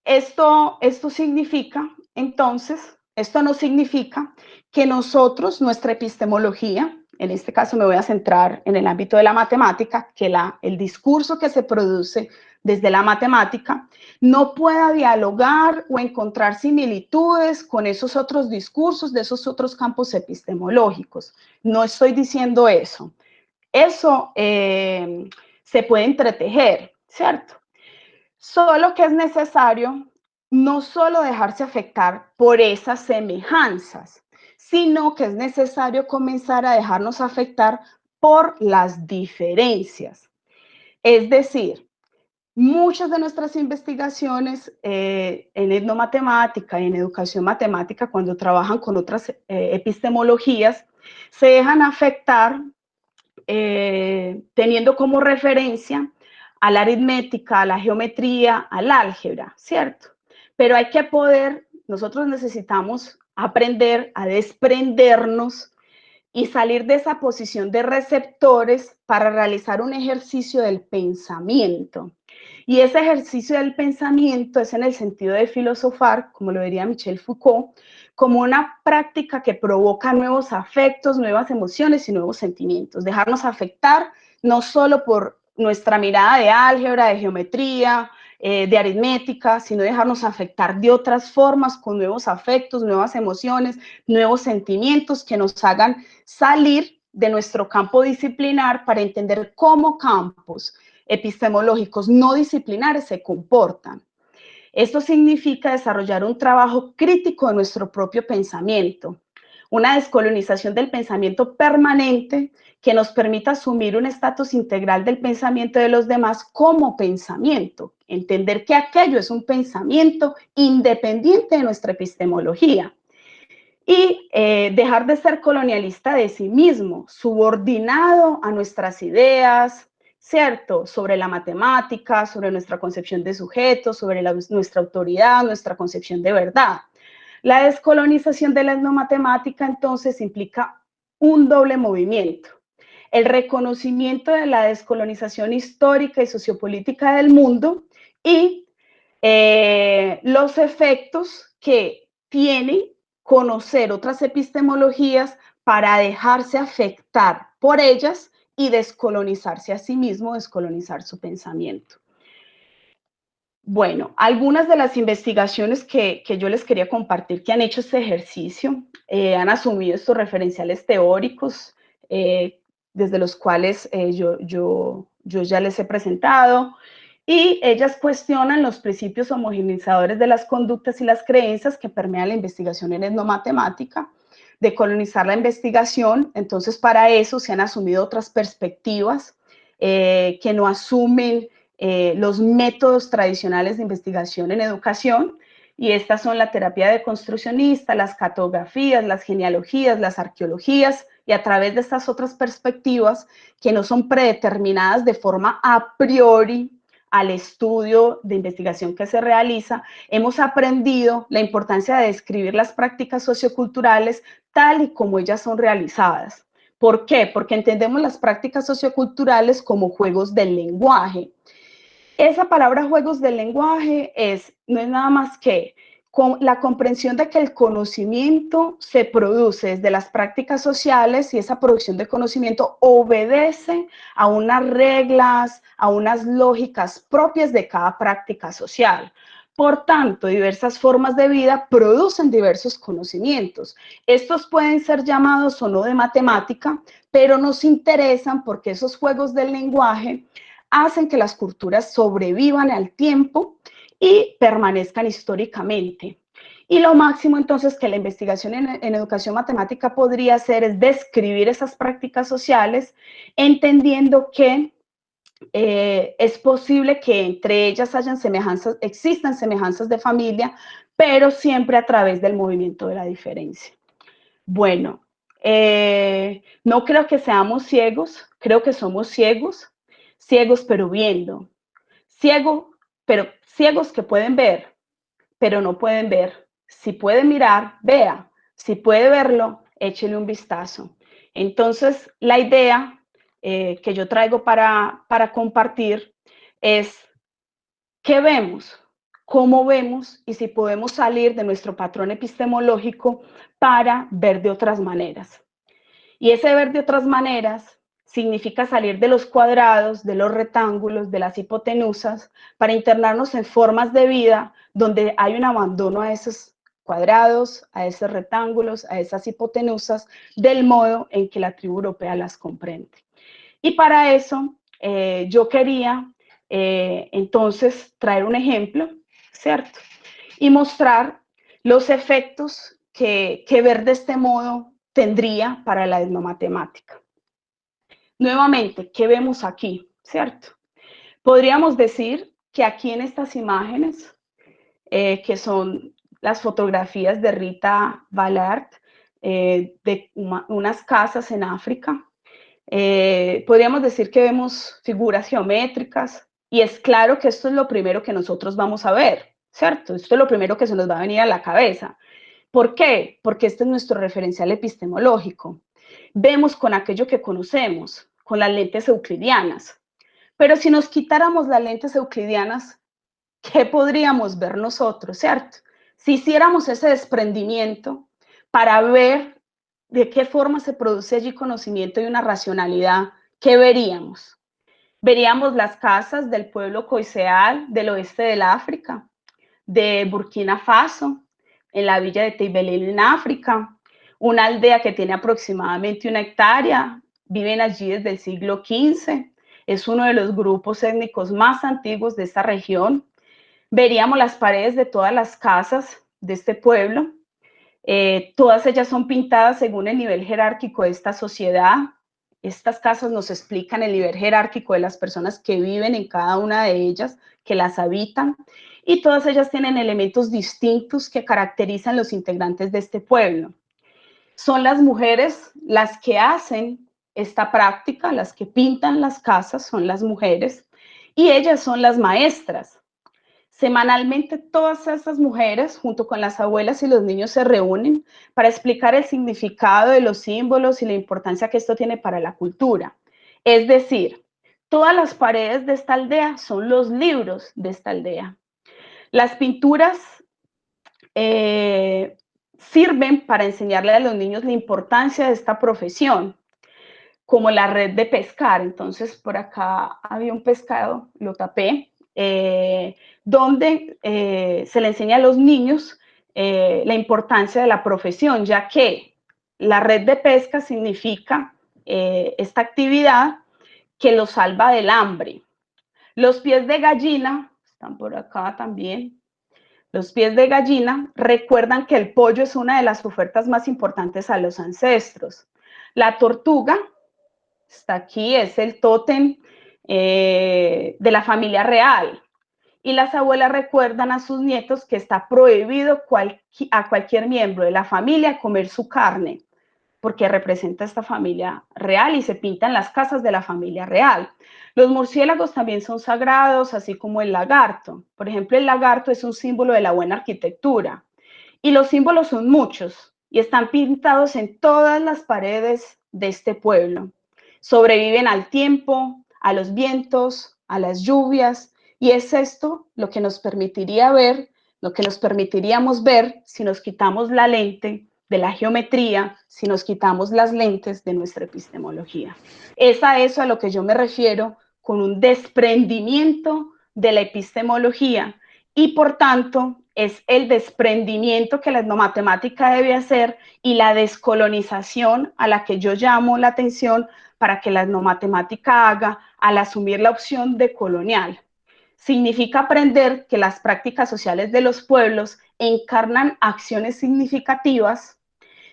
esto significa, entonces, esto no significa que nosotros, nuestra epistemología, en este caso me voy a centrar en el ámbito de la matemática, que el discurso que se produce desde la matemática no pueda dialogar o encontrar similitudes con esos otros discursos de esos otros campos epistemológicos. No estoy diciendo eso. Eso se puede entretejer, ¿cierto? Solo que es necesario no solo dejarse afectar por esas semejanzas, sino que es necesario comenzar a dejarnos afectar por las diferencias. Es decir, muchas de nuestras investigaciones en etnomatemática y en educación matemática, cuando trabajan con otras epistemologías, se dejan afectar teniendo como referencia a la aritmética, a la geometría, al álgebra, ¿cierto? Pero hay que poder, nosotros necesitamos aprender a desprendernos y salir de esa posición de receptores para realizar un ejercicio del pensamiento. Y ese ejercicio del pensamiento es en el sentido de filosofar, como lo diría Michel Foucault, como una práctica que provoca nuevos afectos, nuevas emociones y nuevos sentimientos. Dejarnos afectar no solo por nuestra mirada de álgebra, de geometría, de aritmética, sino dejarnos afectar de otras formas, con nuevos afectos, nuevas emociones, nuevos sentimientos que nos hagan salir de nuestro campo disciplinar para entender cómo campos epistemológicos no disciplinares se comportan. Esto significa desarrollar un trabajo crítico de nuestro propio pensamiento, una descolonización del pensamiento permanente que nos permita asumir un estatus integral del pensamiento de los demás como pensamiento, entender que aquello es un pensamiento independiente de nuestra epistemología y dejar de ser colonialista de sí mismo, subordinado a nuestras ideas, ¿cierto? Sobre la matemática, sobre nuestra concepción de sujeto, sobre nuestra autoridad, nuestra concepción de verdad. La descolonización de la etnomatemática entonces implica un doble movimiento. El reconocimiento de la descolonización histórica y sociopolítica del mundo y los efectos que tiene conocer otras epistemologías para dejarse afectar por ellas y descolonizarse a sí mismo, descolonizar su pensamiento. Bueno, algunas de las investigaciones que yo les quería compartir que han hecho este ejercicio, han asumido estos referenciales teóricos, desde los cuales yo ya les he presentado, y ellas cuestionan los principios homogeneizadores de las conductas y las creencias que permean la investigación en etnomatemática, de colonizar la investigación. Entonces, para eso se han asumido otras perspectivas que no asumen los métodos tradicionales de investigación en educación, y estas son la terapia deconstruccionista, las cartografías, las genealogías, las arqueologías, y a través de estas otras perspectivas que no son predeterminadas de forma a priori al estudio de investigación que se realiza, hemos aprendido la importancia de describir las prácticas socioculturales tal y como ellas son realizadas. ¿Por qué? Porque entendemos las prácticas socioculturales como juegos del lenguaje. Esa palabra juegos del lenguaje no es nada más que la comprensión de que el conocimiento se produce desde las prácticas sociales y esa producción de conocimiento obedece a unas reglas, a unas lógicas propias de cada práctica social. Por tanto, diversas formas de vida producen diversos conocimientos. Estos pueden ser llamados o no de matemática, pero nos interesan porque esos juegos del lenguaje hacen que las culturas sobrevivan al tiempo y permanezcan históricamente. Y lo máximo entonces que la investigación en educación matemática podría hacer es describir esas prácticas sociales, entendiendo que es posible que entre ellas existan semejanzas de familia, pero siempre a través del movimiento de la diferencia. Bueno, no creo que seamos ciegos, creo que somos ciegos pero viendo, ciegos que pueden ver, pero no pueden ver. Si puede mirar, vea. Si puede verlo, échele un vistazo. Entonces, la idea que yo traigo para compartir es qué vemos, cómo vemos y si podemos salir de nuestro patrón epistemológico para ver de otras maneras. Y ese ver de otras maneras significa salir de los cuadrados, de los rectángulos, de las hipotenusas, para internarnos en formas de vida donde hay un abandono a esos cuadrados, a esos rectángulos, a esas hipotenusas, del modo en que la tribu europea las comprende. Y para eso yo quería entonces traer un ejemplo, ¿cierto? y mostrar los efectos que ver de este modo tendría para la etnomatemática. Nuevamente, ¿qué vemos aquí? ¿Cierto? Podríamos decir que aquí en estas imágenes, que son las fotografías de Rita Ballard, de unas casas en África, podríamos decir que vemos figuras geométricas, y es claro que esto es lo primero que nosotros vamos a ver, ¿cierto? Esto es lo primero que se nos va a venir a la cabeza. ¿Por qué? Porque este es nuestro referencial epistemológico. Vemos con aquello que conocemos, con las lentes euclidianas. Pero si nos quitáramos las lentes euclidianas, ¿qué podríamos ver nosotros, cierto? Si hiciéramos ese desprendimiento para ver de qué forma se produce allí conocimiento y una racionalidad, ¿qué veríamos? Veríamos las casas del pueblo coiseal del oeste del África, de Burkina Faso, en la villa de Teibelin en África, una aldea que tiene aproximadamente 1 hectárea, viven allí desde el siglo XV, es uno de los grupos étnicos más antiguos de esta región. Veríamos las paredes de todas las casas de este pueblo, todas ellas son pintadas según el nivel jerárquico de esta sociedad. Estas casas nos explican el nivel jerárquico de las personas que viven en cada una de ellas, que las habitan, y todas ellas tienen elementos distintos que caracterizan los integrantes de este pueblo. Son las mujeres las que hacen esta práctica, las que pintan las casas, son las mujeres, y ellas son las maestras. Semanalmente todas estas mujeres, junto con las abuelas y los niños, se reúnen para explicar el significado de los símbolos y la importancia que esto tiene para la cultura. Es decir, todas las paredes de esta aldea son los libros de esta aldea. Las pinturas sirven para enseñarle a los niños la importancia de esta profesión, como la red de pescar. Entonces, por acá había un pescado, lo tapé, donde se le enseña a los niños la importancia de la profesión, ya que la red de pesca significa esta actividad que los salva del hambre. Los pies de gallina, están por acá también, los pies de gallina recuerdan que el pollo es una de las ofertas más importantes a los ancestros. La tortuga, está aquí, es el tótem de la familia real. Y las abuelas recuerdan a sus nietos que está prohibido a cualquier miembro de la familia comer su carne, porque representa esta familia real y se pintan las casas de la familia real. Los murciélagos también son sagrados, así como el lagarto. Por ejemplo, el lagarto es un símbolo de la buena arquitectura. Y los símbolos son muchos y están pintados en todas las paredes de este pueblo. Sobreviven al tiempo, a los vientos, a las lluvias, y es esto lo que nos permitiría ver, lo que nos permitiríamos ver si nos quitamos la lente de la geometría, si nos quitamos las lentes de nuestra epistemología. Es a eso a lo que yo me refiero con un desprendimiento de la epistemología, y por tanto es el desprendimiento que la etnomatemática debe hacer y la descolonización a la que yo llamo la atención para que la etnomatemática haga al asumir la opción de colonial. Significa aprender que las prácticas sociales de los pueblos encarnan acciones significativas,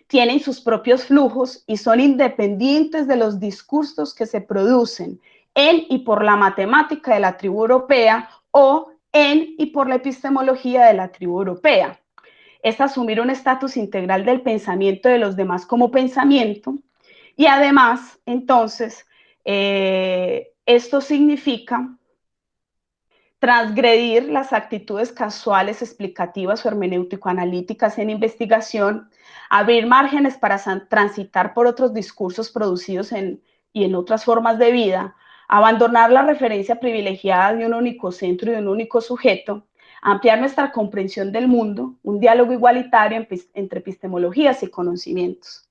tienen sus propios flujos y son independientes de los discursos que se producen en y por la matemática de la tribu europea o en y por la epistemología de la tribu europea. Es asumir un estatus integral del pensamiento de los demás como pensamiento, y además, entonces, esto significa transgredir las actitudes casuales, explicativas o hermenéutico-analíticas en investigación, abrir márgenes para transitar por otros discursos producidos y en otras formas de vida, abandonar la referencia privilegiada de un único centro y de un único sujeto, ampliar nuestra comprensión del mundo, un diálogo igualitario entre epistemologías y conocimientos.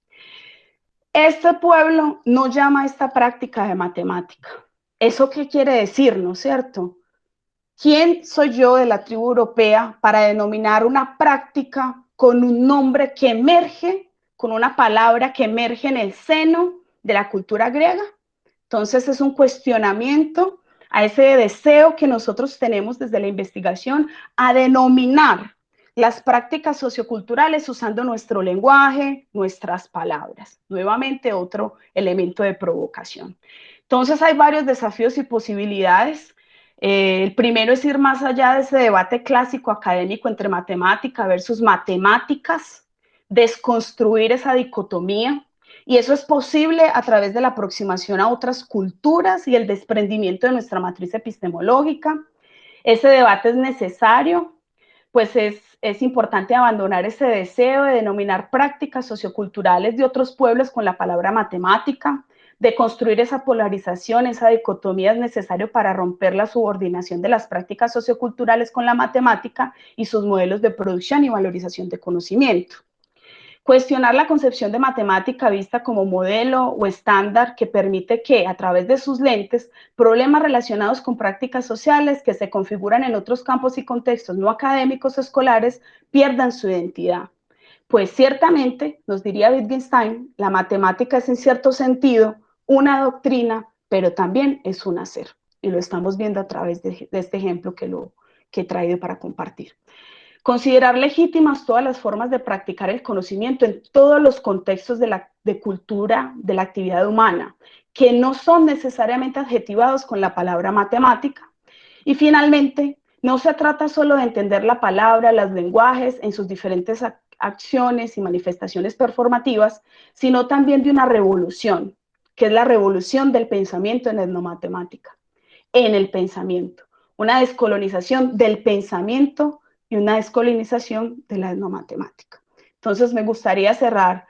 Este pueblo no llama a esta práctica de matemática. ¿Eso qué quiere decir, no es cierto? ¿Quién soy yo de la tribu europea para denominar una práctica con un nombre que emerge, con una palabra que emerge en el seno de la cultura griega? Entonces es un cuestionamiento a ese deseo que nosotros tenemos desde la investigación a denominar las prácticas socioculturales usando nuestro lenguaje, nuestras palabras. Nuevamente otro elemento de provocación. Entonces hay varios desafíos y posibilidades. El primero es ir más allá de ese debate clásico académico entre matemática versus matemáticas, desconstruir esa dicotomía, y eso es posible a través de la aproximación a otras culturas y el desprendimiento de nuestra matriz epistemológica. Ese debate es necesario, pues es importante abandonar ese deseo de denominar prácticas socioculturales de otros pueblos con la palabra matemática, de construir esa polarización, esa dicotomía es necesario para romper la subordinación de las prácticas socioculturales con la matemática y sus modelos de producción y valorización de conocimiento. Cuestionar la concepción de matemática vista como modelo o estándar que permite que, a través de sus lentes, problemas relacionados con prácticas sociales que se configuran en otros campos y contextos no académicos o escolares pierdan su identidad. Pues ciertamente, nos diría Wittgenstein, la matemática es en cierto sentido una doctrina, pero también es un hacer. Y lo estamos viendo a través de este ejemplo que he traído para compartir. Considerar legítimas todas las formas de practicar el conocimiento en todos los contextos de cultura, de la actividad humana, que no son necesariamente adjetivados con la palabra matemática. Y finalmente, no se trata solo de entender la palabra, los lenguajes en sus diferentes acciones y manifestaciones performativas, sino también de una revolución, que es la revolución del pensamiento en etnomatemática, en el pensamiento, una descolonización del pensamiento y una descolonización de la etnomatemática. Entonces me gustaría cerrar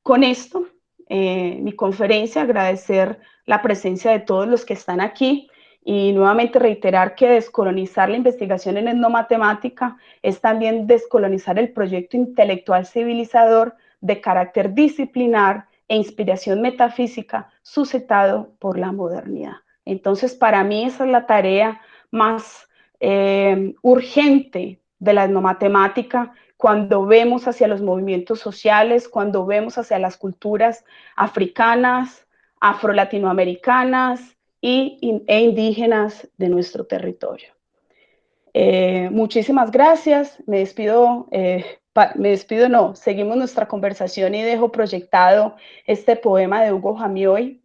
con esto mi conferencia, agradecer la presencia de todos los que están aquí y nuevamente reiterar que descolonizar la investigación en etnomatemática es también descolonizar el proyecto intelectual civilizador de carácter disciplinar e inspiración metafísica suscitado por la modernidad. Entonces, para mí esa es la tarea más urgente de la etnomatemática cuando vemos hacia los movimientos sociales, cuando vemos hacia las culturas africanas, afro-latinoamericanas e indígenas de nuestro territorio. Muchísimas gracias, seguimos nuestra conversación y dejo proyectado este poema de Hugo Jamioy,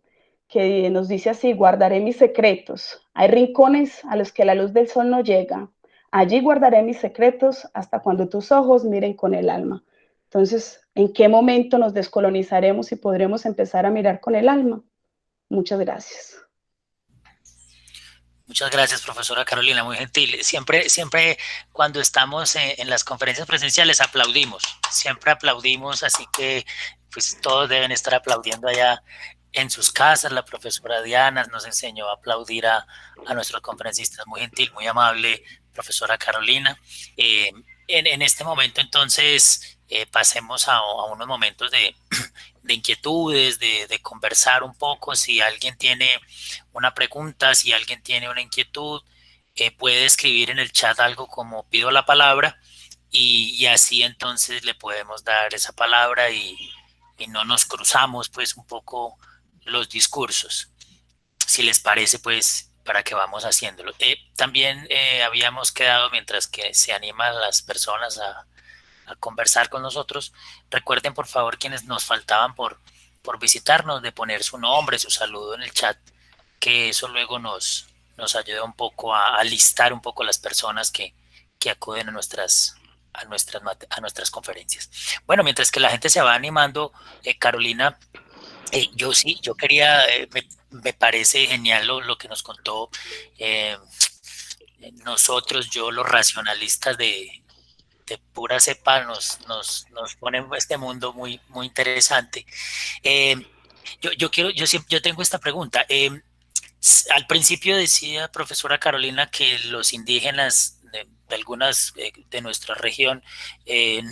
que nos dice así: guardaré mis secretos. Hay rincones a los que la luz del sol no llega. Allí guardaré mis secretos hasta cuando tus ojos miren con el alma. Entonces, ¿en qué momento nos descolonizaremos y podremos empezar a mirar con el alma? Muchas gracias. Muchas gracias, profesora Carolina, muy gentil. Siempre cuando estamos en las conferencias presenciales aplaudimos, siempre aplaudimos, así que pues todos deben estar aplaudiendo allá en sus casas. La profesora Diana nos enseñó a aplaudir a nuestros conferencistas, muy gentil, muy amable, profesora Carolina. En este momento entonces pasemos a unos momentos de inquietudes, de conversar un poco. Si alguien tiene una pregunta, si alguien tiene una inquietud, puede escribir en el chat algo como pido la palabra y así entonces le podemos dar esa palabra y no nos cruzamos pues un poco los discursos. Si les parece, pues para que vamos haciéndolo. También habíamos quedado, mientras que se animan las personas a conversar con nosotros, recuerden por favor quienes nos faltaban por visitarnos, de poner su nombre, su saludo en el chat, que eso luego nos ayuda un poco a listar un poco las personas que acuden a nuestras conferencias. Bueno, mientras que la gente se va animando, Carolina, yo quería, me parece genial lo que nos contó. Nosotros, los racionalistas de pura cepa, nos ponen este mundo muy, muy interesante. Yo tengo esta pregunta. Al principio decía, profesora Carolina, que los indígenas de algunas de nuestra región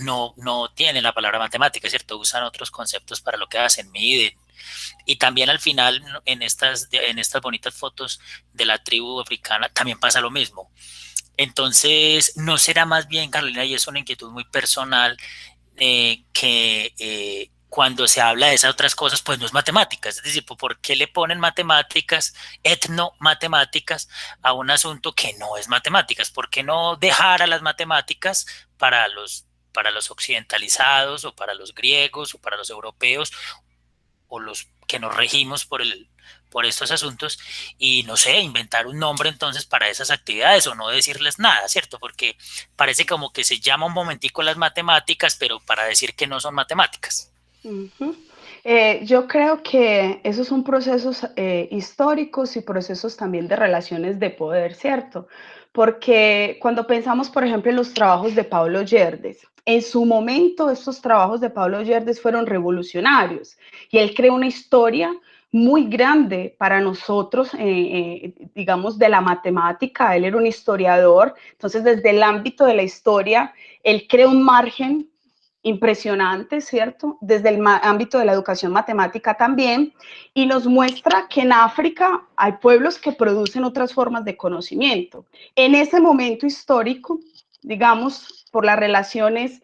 no tienen la palabra matemática, ¿cierto? Usan otros conceptos para lo que hacen, miden. Y también al final, en estas bonitas fotos de la tribu africana, también pasa lo mismo. Entonces, ¿no será más bien, Carolina, y es una inquietud muy personal, que cuando se habla de esas otras cosas, pues no es matemáticas. Es decir, ¿por qué le ponen matemáticas, etnomatemáticas, a un asunto que no es matemáticas? ¿Por qué no dejar a las matemáticas para los occidentalizados o para los griegos o para los europeos o los que nos regimos por estos asuntos y, no sé, inventar un nombre entonces para esas actividades o no decirles nada, ¿cierto? Porque parece como que se llama un momentico las matemáticas, pero para decir que no son matemáticas. Uh-huh. Yo creo que esos son procesos históricos y procesos también de relaciones de poder, ¿cierto? Porque cuando pensamos, por ejemplo, en los trabajos de Pablo Yerdes, en su momento estos trabajos de Pablo Yerdes fueron revolucionarios y él creó una historia muy grande para nosotros, digamos, de la matemática. Él era un historiador, entonces desde el ámbito de la historia, él creó un margen impresionante, ¿cierto? Desde el ámbito de la educación matemática también, y nos muestra que en África hay pueblos que producen otras formas de conocimiento. En ese momento histórico, digamos, por las relaciones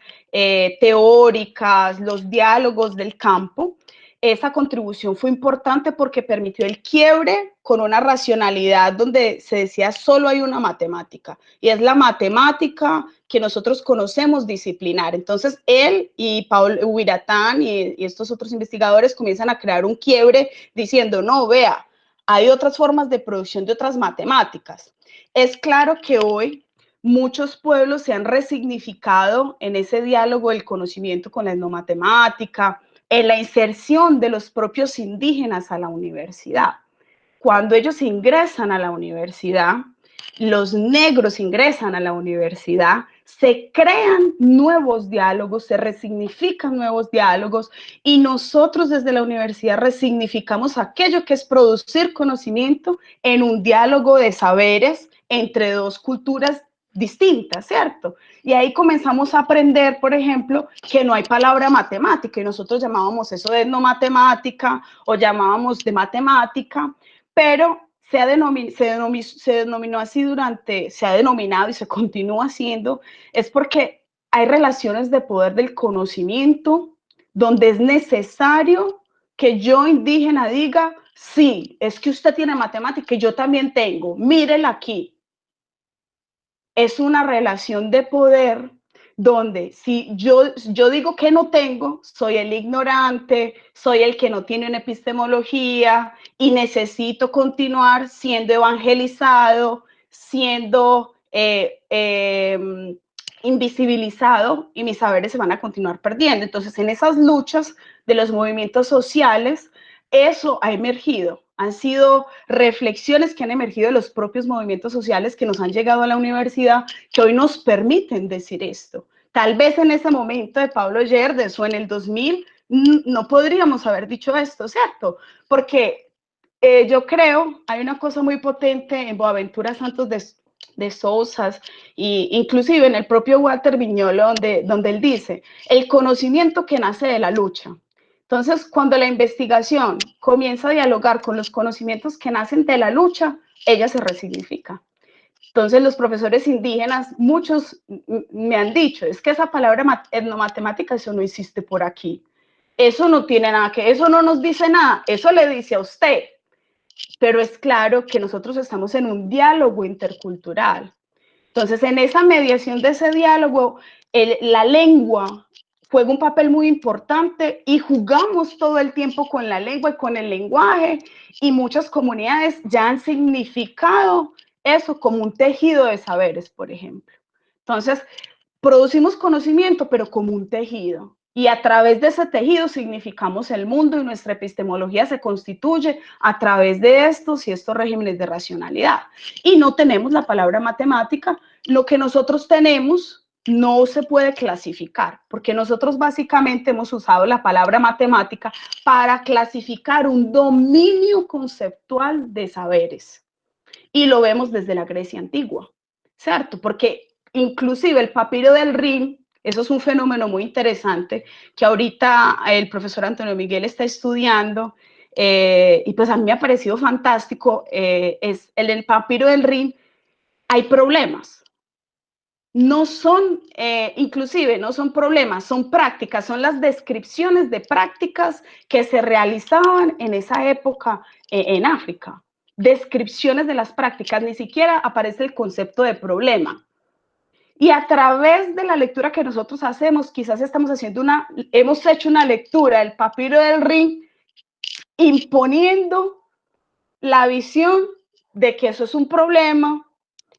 teóricas, los diálogos del campo, esa contribución fue importante porque permitió el quiebre con una racionalidad donde se decía solo hay una matemática y es la matemática que nosotros conocemos disciplinar. Entonces él y Paul Wiratán y estos otros investigadores comienzan a crear un quiebre diciendo, no, vea, hay otras formas de producción de otras matemáticas. Es claro que hoy muchos pueblos se han resignificado en ese diálogo del conocimiento con la etnomatemática, en la inserción de los propios indígenas a la universidad. Cuando ellos ingresan a la universidad, los negros ingresan a la universidad, se crean nuevos diálogos, se resignifican nuevos diálogos y nosotros desde la universidad resignificamos aquello que es producir conocimiento en un diálogo de saberes entre dos culturas distintas, ¿cierto? Y ahí comenzamos a aprender, por ejemplo, que no hay palabra matemática y nosotros llamábamos eso de etnomatemática o llamábamos de matemática, pero se ha denominó así se ha denominado y se continúa haciendo, es porque hay relaciones de poder del conocimiento donde es necesario que yo indígena diga, sí, es que usted tiene matemática y yo también tengo, mírela aquí. Es una relación de poder donde si yo digo que no tengo, soy el ignorante, soy el que no tiene una epistemología y necesito continuar siendo evangelizado, siendo invisibilizado y mis saberes se van a continuar perdiendo. Entonces, en esas luchas de los movimientos sociales, eso ha emergido. Han sido reflexiones que han emergido de los propios movimientos sociales que nos han llegado a la universidad, que hoy nos permiten decir esto. Tal vez en ese momento de Pablo Yerdes o en el 2000 no podríamos haber dicho esto, ¿cierto? Porque yo creo, hay una cosa muy potente en Boaventura Santos de Sousas e inclusive en el propio Walter Viñolo, donde él dice, el conocimiento que nace de la lucha. Entonces, cuando la investigación comienza a dialogar con los conocimientos que nacen de la lucha, ella se resignifica. Entonces, los profesores indígenas, muchos me han dicho, es que esa palabra etnomatemática, eso no existe por aquí. Eso no tiene nada que, eso no nos dice nada, eso le dice a usted. Pero es claro que nosotros estamos en un diálogo intercultural. Entonces, en esa mediación de ese diálogo, la lengua juega un papel muy importante y jugamos todo el tiempo con la lengua y con el lenguaje y muchas comunidades ya han significado eso como un tejido de saberes, por ejemplo. Entonces, producimos conocimiento, pero como un tejido. Y a través de ese tejido significamos el mundo y nuestra epistemología se constituye a través de estos y estos regímenes de racionalidad. Y no tenemos la palabra matemática, lo que nosotros tenemos no se puede clasificar, porque nosotros básicamente hemos usado la palabra matemática para clasificar un dominio conceptual de saberes. Y lo vemos desde la Grecia antigua, ¿cierto? Porque inclusive el papiro del Rin, eso es un fenómeno muy interesante que ahorita el profesor Antonio Miguel está estudiando y pues a mí me ha parecido fantástico, es el papiro del Rin, hay problemas. no son, inclusive, no son problemas, son prácticas, son las descripciones de prácticas que se realizaban en esa época en África. Descripciones de las prácticas, ni siquiera aparece el concepto de problema. Y a través de la lectura que nosotros hacemos, quizás hemos hecho una lectura del papiro del Rin, imponiendo la visión de que eso es un problema,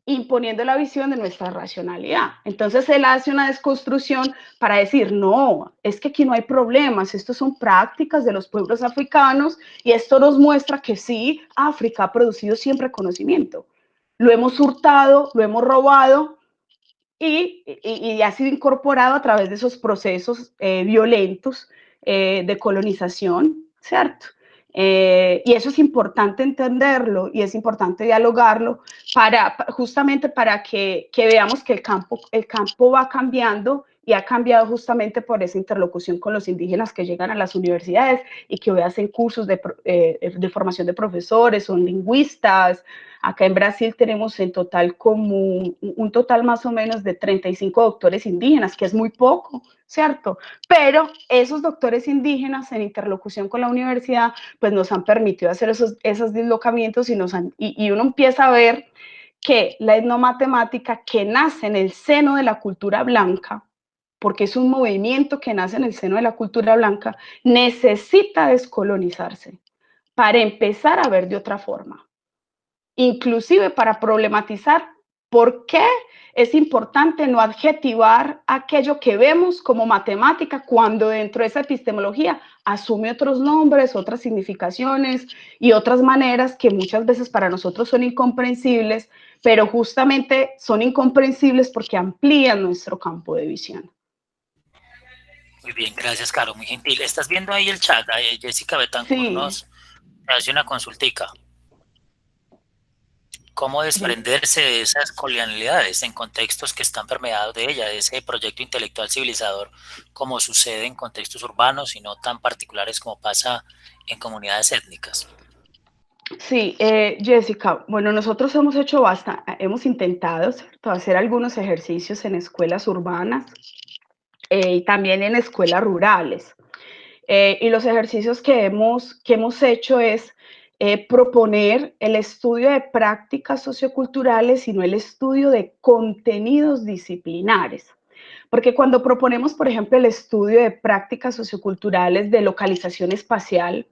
imponiendo la visión de nuestra racionalidad. Entonces él hace una desconstrucción para decir, no, es que aquí no hay problemas, estos son prácticas de los pueblos africanos y esto nos muestra que sí, África ha producido siempre conocimiento. Lo hemos hurtado, lo hemos robado y ha sido incorporado a través de esos procesos violentos de colonización, ¿cierto? Y eso es importante entenderlo y es importante dialogarlo justamente para que veamos que el campo va cambiando y ha cambiado justamente por esa interlocución con los indígenas que llegan a las universidades y que hoy hacen cursos de formación de profesores, son lingüistas. Acá en Brasil tenemos en total como un total más o menos de 35 doctores indígenas, que es muy poco, ¿cierto? Pero esos doctores indígenas en interlocución con la universidad, pues nos han permitido hacer esos deslocamientos y uno empieza a ver que la etnomatemática que nace en el seno de la cultura blanca, porque es un movimiento que nace en el seno de la cultura blanca, necesita descolonizarse para empezar a ver de otra forma, inclusive para problematizar por qué es importante no adjetivar aquello que vemos como matemática cuando dentro de esa epistemología asume otros nombres, otras significaciones y otras maneras que muchas veces para nosotros son incomprensibles, pero justamente son incomprensibles porque amplían nuestro campo de visión. Muy bien, gracias, Caro, muy gentil. ¿Estás viendo ahí el chat? Ahí Jessica Betancourt Sí. nos hace una consultica. ¿Cómo desprenderse de esas colonialidades en contextos que están permeados de ella, de ese proyecto intelectual civilizador, como sucede en contextos urbanos y no tan particulares como pasa en comunidades étnicas? Sí, Jessica, bueno, nosotros hemos intentado, ¿cierto?, hacer algunos ejercicios en escuelas urbanas y también en escuelas rurales. Y los ejercicios que hemos hecho es proponer el estudio de prácticas socioculturales y no el estudio de contenidos disciplinares. Porque cuando proponemos, por ejemplo, el estudio de prácticas socioculturales de localización espacial,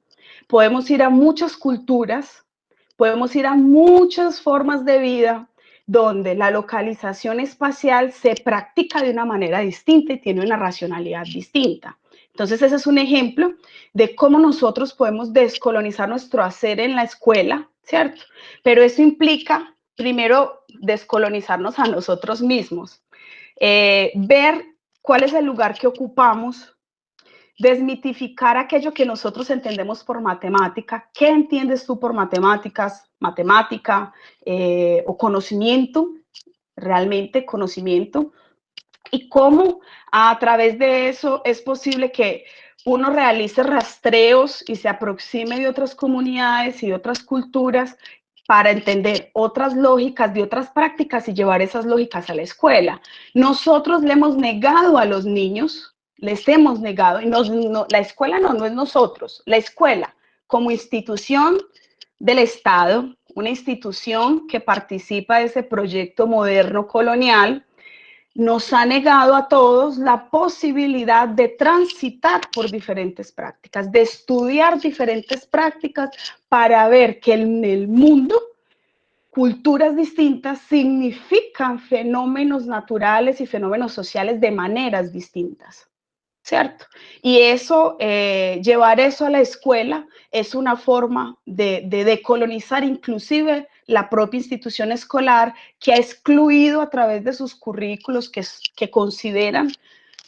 podemos ir a muchas culturas, podemos ir a muchas formas de vida donde la localización espacial se practica de una manera distinta y tiene una racionalidad distinta. Entonces, ese es un ejemplo de cómo nosotros podemos descolonizar nuestro hacer en la escuela, ¿cierto? Pero eso implica, primero, descolonizarnos a nosotros mismos, ver cuál es el lugar que ocupamos, desmitificar aquello que nosotros entendemos por matemática. ¿Qué entiendes tú por matemáticas, matemática o conocimiento? Realmente conocimiento. Y cómo a través de eso es posible que uno realice rastreos y se aproxime de otras comunidades y de otras culturas para entender otras lógicas de otras prácticas y llevar esas lógicas a la escuela. Nosotros le hemos negado a los niños, les hemos negado, y la escuela no es nosotros, la escuela como institución del Estado, una institución que participa de ese proyecto moderno colonial, nos ha negado a todos la posibilidad de transitar por diferentes prácticas, de estudiar diferentes prácticas para ver que en el mundo culturas distintas significan fenómenos naturales y fenómenos sociales de maneras distintas, ¿cierto? Y eso, llevar eso a la escuela es una forma de decolonizar inclusive la propia institución escolar, que ha excluido a través de sus currículos que consideran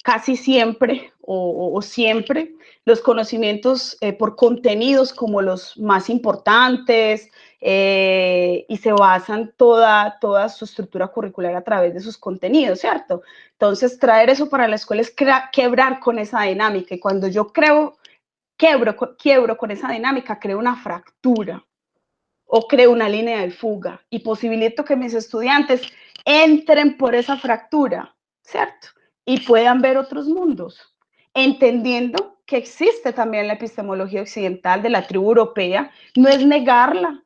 casi siempre o siempre los conocimientos por contenidos como los más importantes, y se basan toda su estructura curricular a través de sus contenidos, ¿cierto? Entonces, traer eso para la escuela es quebrar con esa dinámica, y cuando yo quiebro con esa dinámica, creo una fractura o creo una línea de fuga y posibilito que mis estudiantes entren por esa fractura, ¿cierto? Y puedan ver otros mundos, entendiendo que existe también la epistemología occidental de la tribu europea, no es negarla,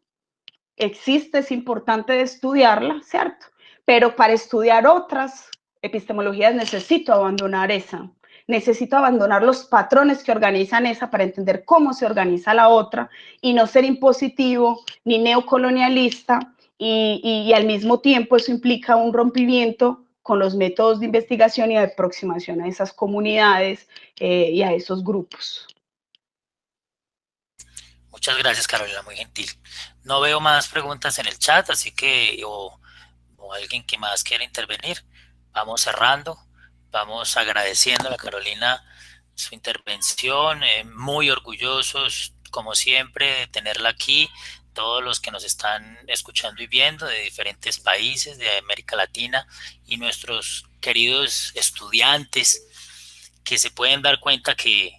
existe, es importante estudiarla, ¿cierto? Pero para estudiar otras epistemologías necesito abandonar esa, necesito abandonar los patrones que organizan esa para entender cómo se organiza la otra y no ser impositivo ni neocolonialista y al mismo tiempo eso implica un rompimiento con los métodos de investigación y de aproximación a esas comunidades y a esos grupos. Muchas gracias, Carolina, muy gentil. No veo más preguntas en el chat, así que, o alguien que más quiera intervenir, vamos cerrando, vamos agradeciendo a la Carolina su intervención, muy orgullosos, como siempre, de tenerla aquí, todos los que nos están escuchando y viendo de diferentes países de América Latina y nuestros queridos estudiantes que se pueden dar cuenta que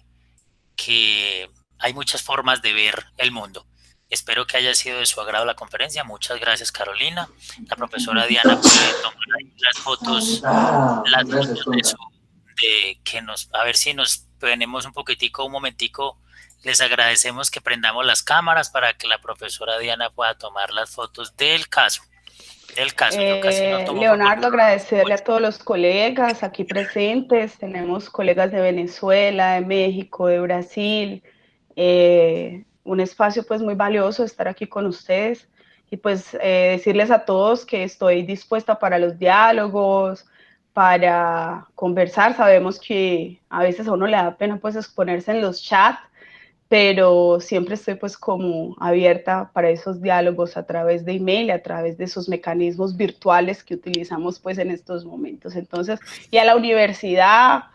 hay muchas formas de ver el mundo. Espero que haya sido de su agrado la conferencia. Muchas gracias, Carolina. La profesora Diana puede tomar ahí las fotos de su, a ver si nos tenemos un poquitico, un momentico. Les agradecemos que prendamos las cámaras para que la profesora Diana pueda tomar las fotos del caso. Yo casi no tomo Leonardo, agradecerle a todos los colegas aquí presentes. Tenemos colegas de Venezuela, de México, de Brasil. Un espacio pues muy valioso estar aquí con ustedes y pues decirles a todos que estoy dispuesta para los diálogos, para conversar. Sabemos que a veces a uno le da pena pues exponerse en los chats, pero siempre estoy pues como abierta para esos diálogos a través de email, a través de esos mecanismos virtuales que utilizamos pues en estos momentos. Entonces, y a la universidad,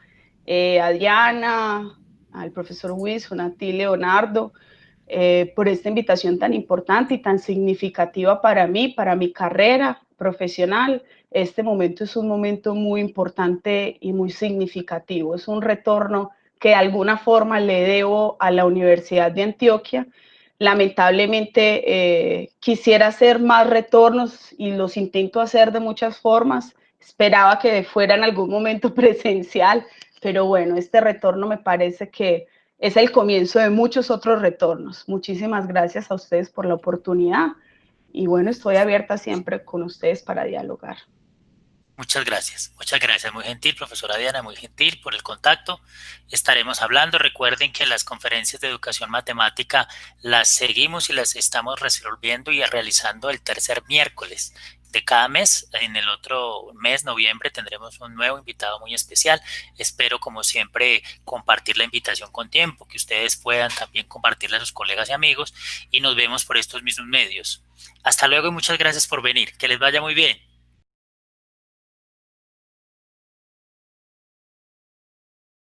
a Diana, al profesor Wilson, a ti, Leonardo, por esta invitación tan importante y tan significativa para mí, para mi carrera profesional. Este momento es un momento muy importante y muy significativo. Es un retorno que de alguna forma le debo a la Universidad de Antioquia. Lamentablemente quisiera hacer más retornos y los intento hacer de muchas formas. Esperaba que fuera en algún momento presencial, pero bueno, este retorno me parece que es el comienzo de muchos otros retornos. Muchísimas gracias a ustedes por la oportunidad y bueno, estoy abierta siempre con ustedes para dialogar. Muchas gracias, muy gentil, profesora Diana, muy gentil por el contacto. Estaremos hablando. Recuerden que las conferencias de educación matemática las seguimos y las estamos resolviendo y realizando el tercer miércoles de cada mes. En el otro mes, noviembre, tendremos un nuevo invitado muy especial. Espero, como siempre, compartir la invitación con tiempo, que ustedes puedan también compartirla a sus colegas y amigos y nos vemos por estos mismos medios. Hasta luego y muchas gracias por venir. Que les vaya muy bien.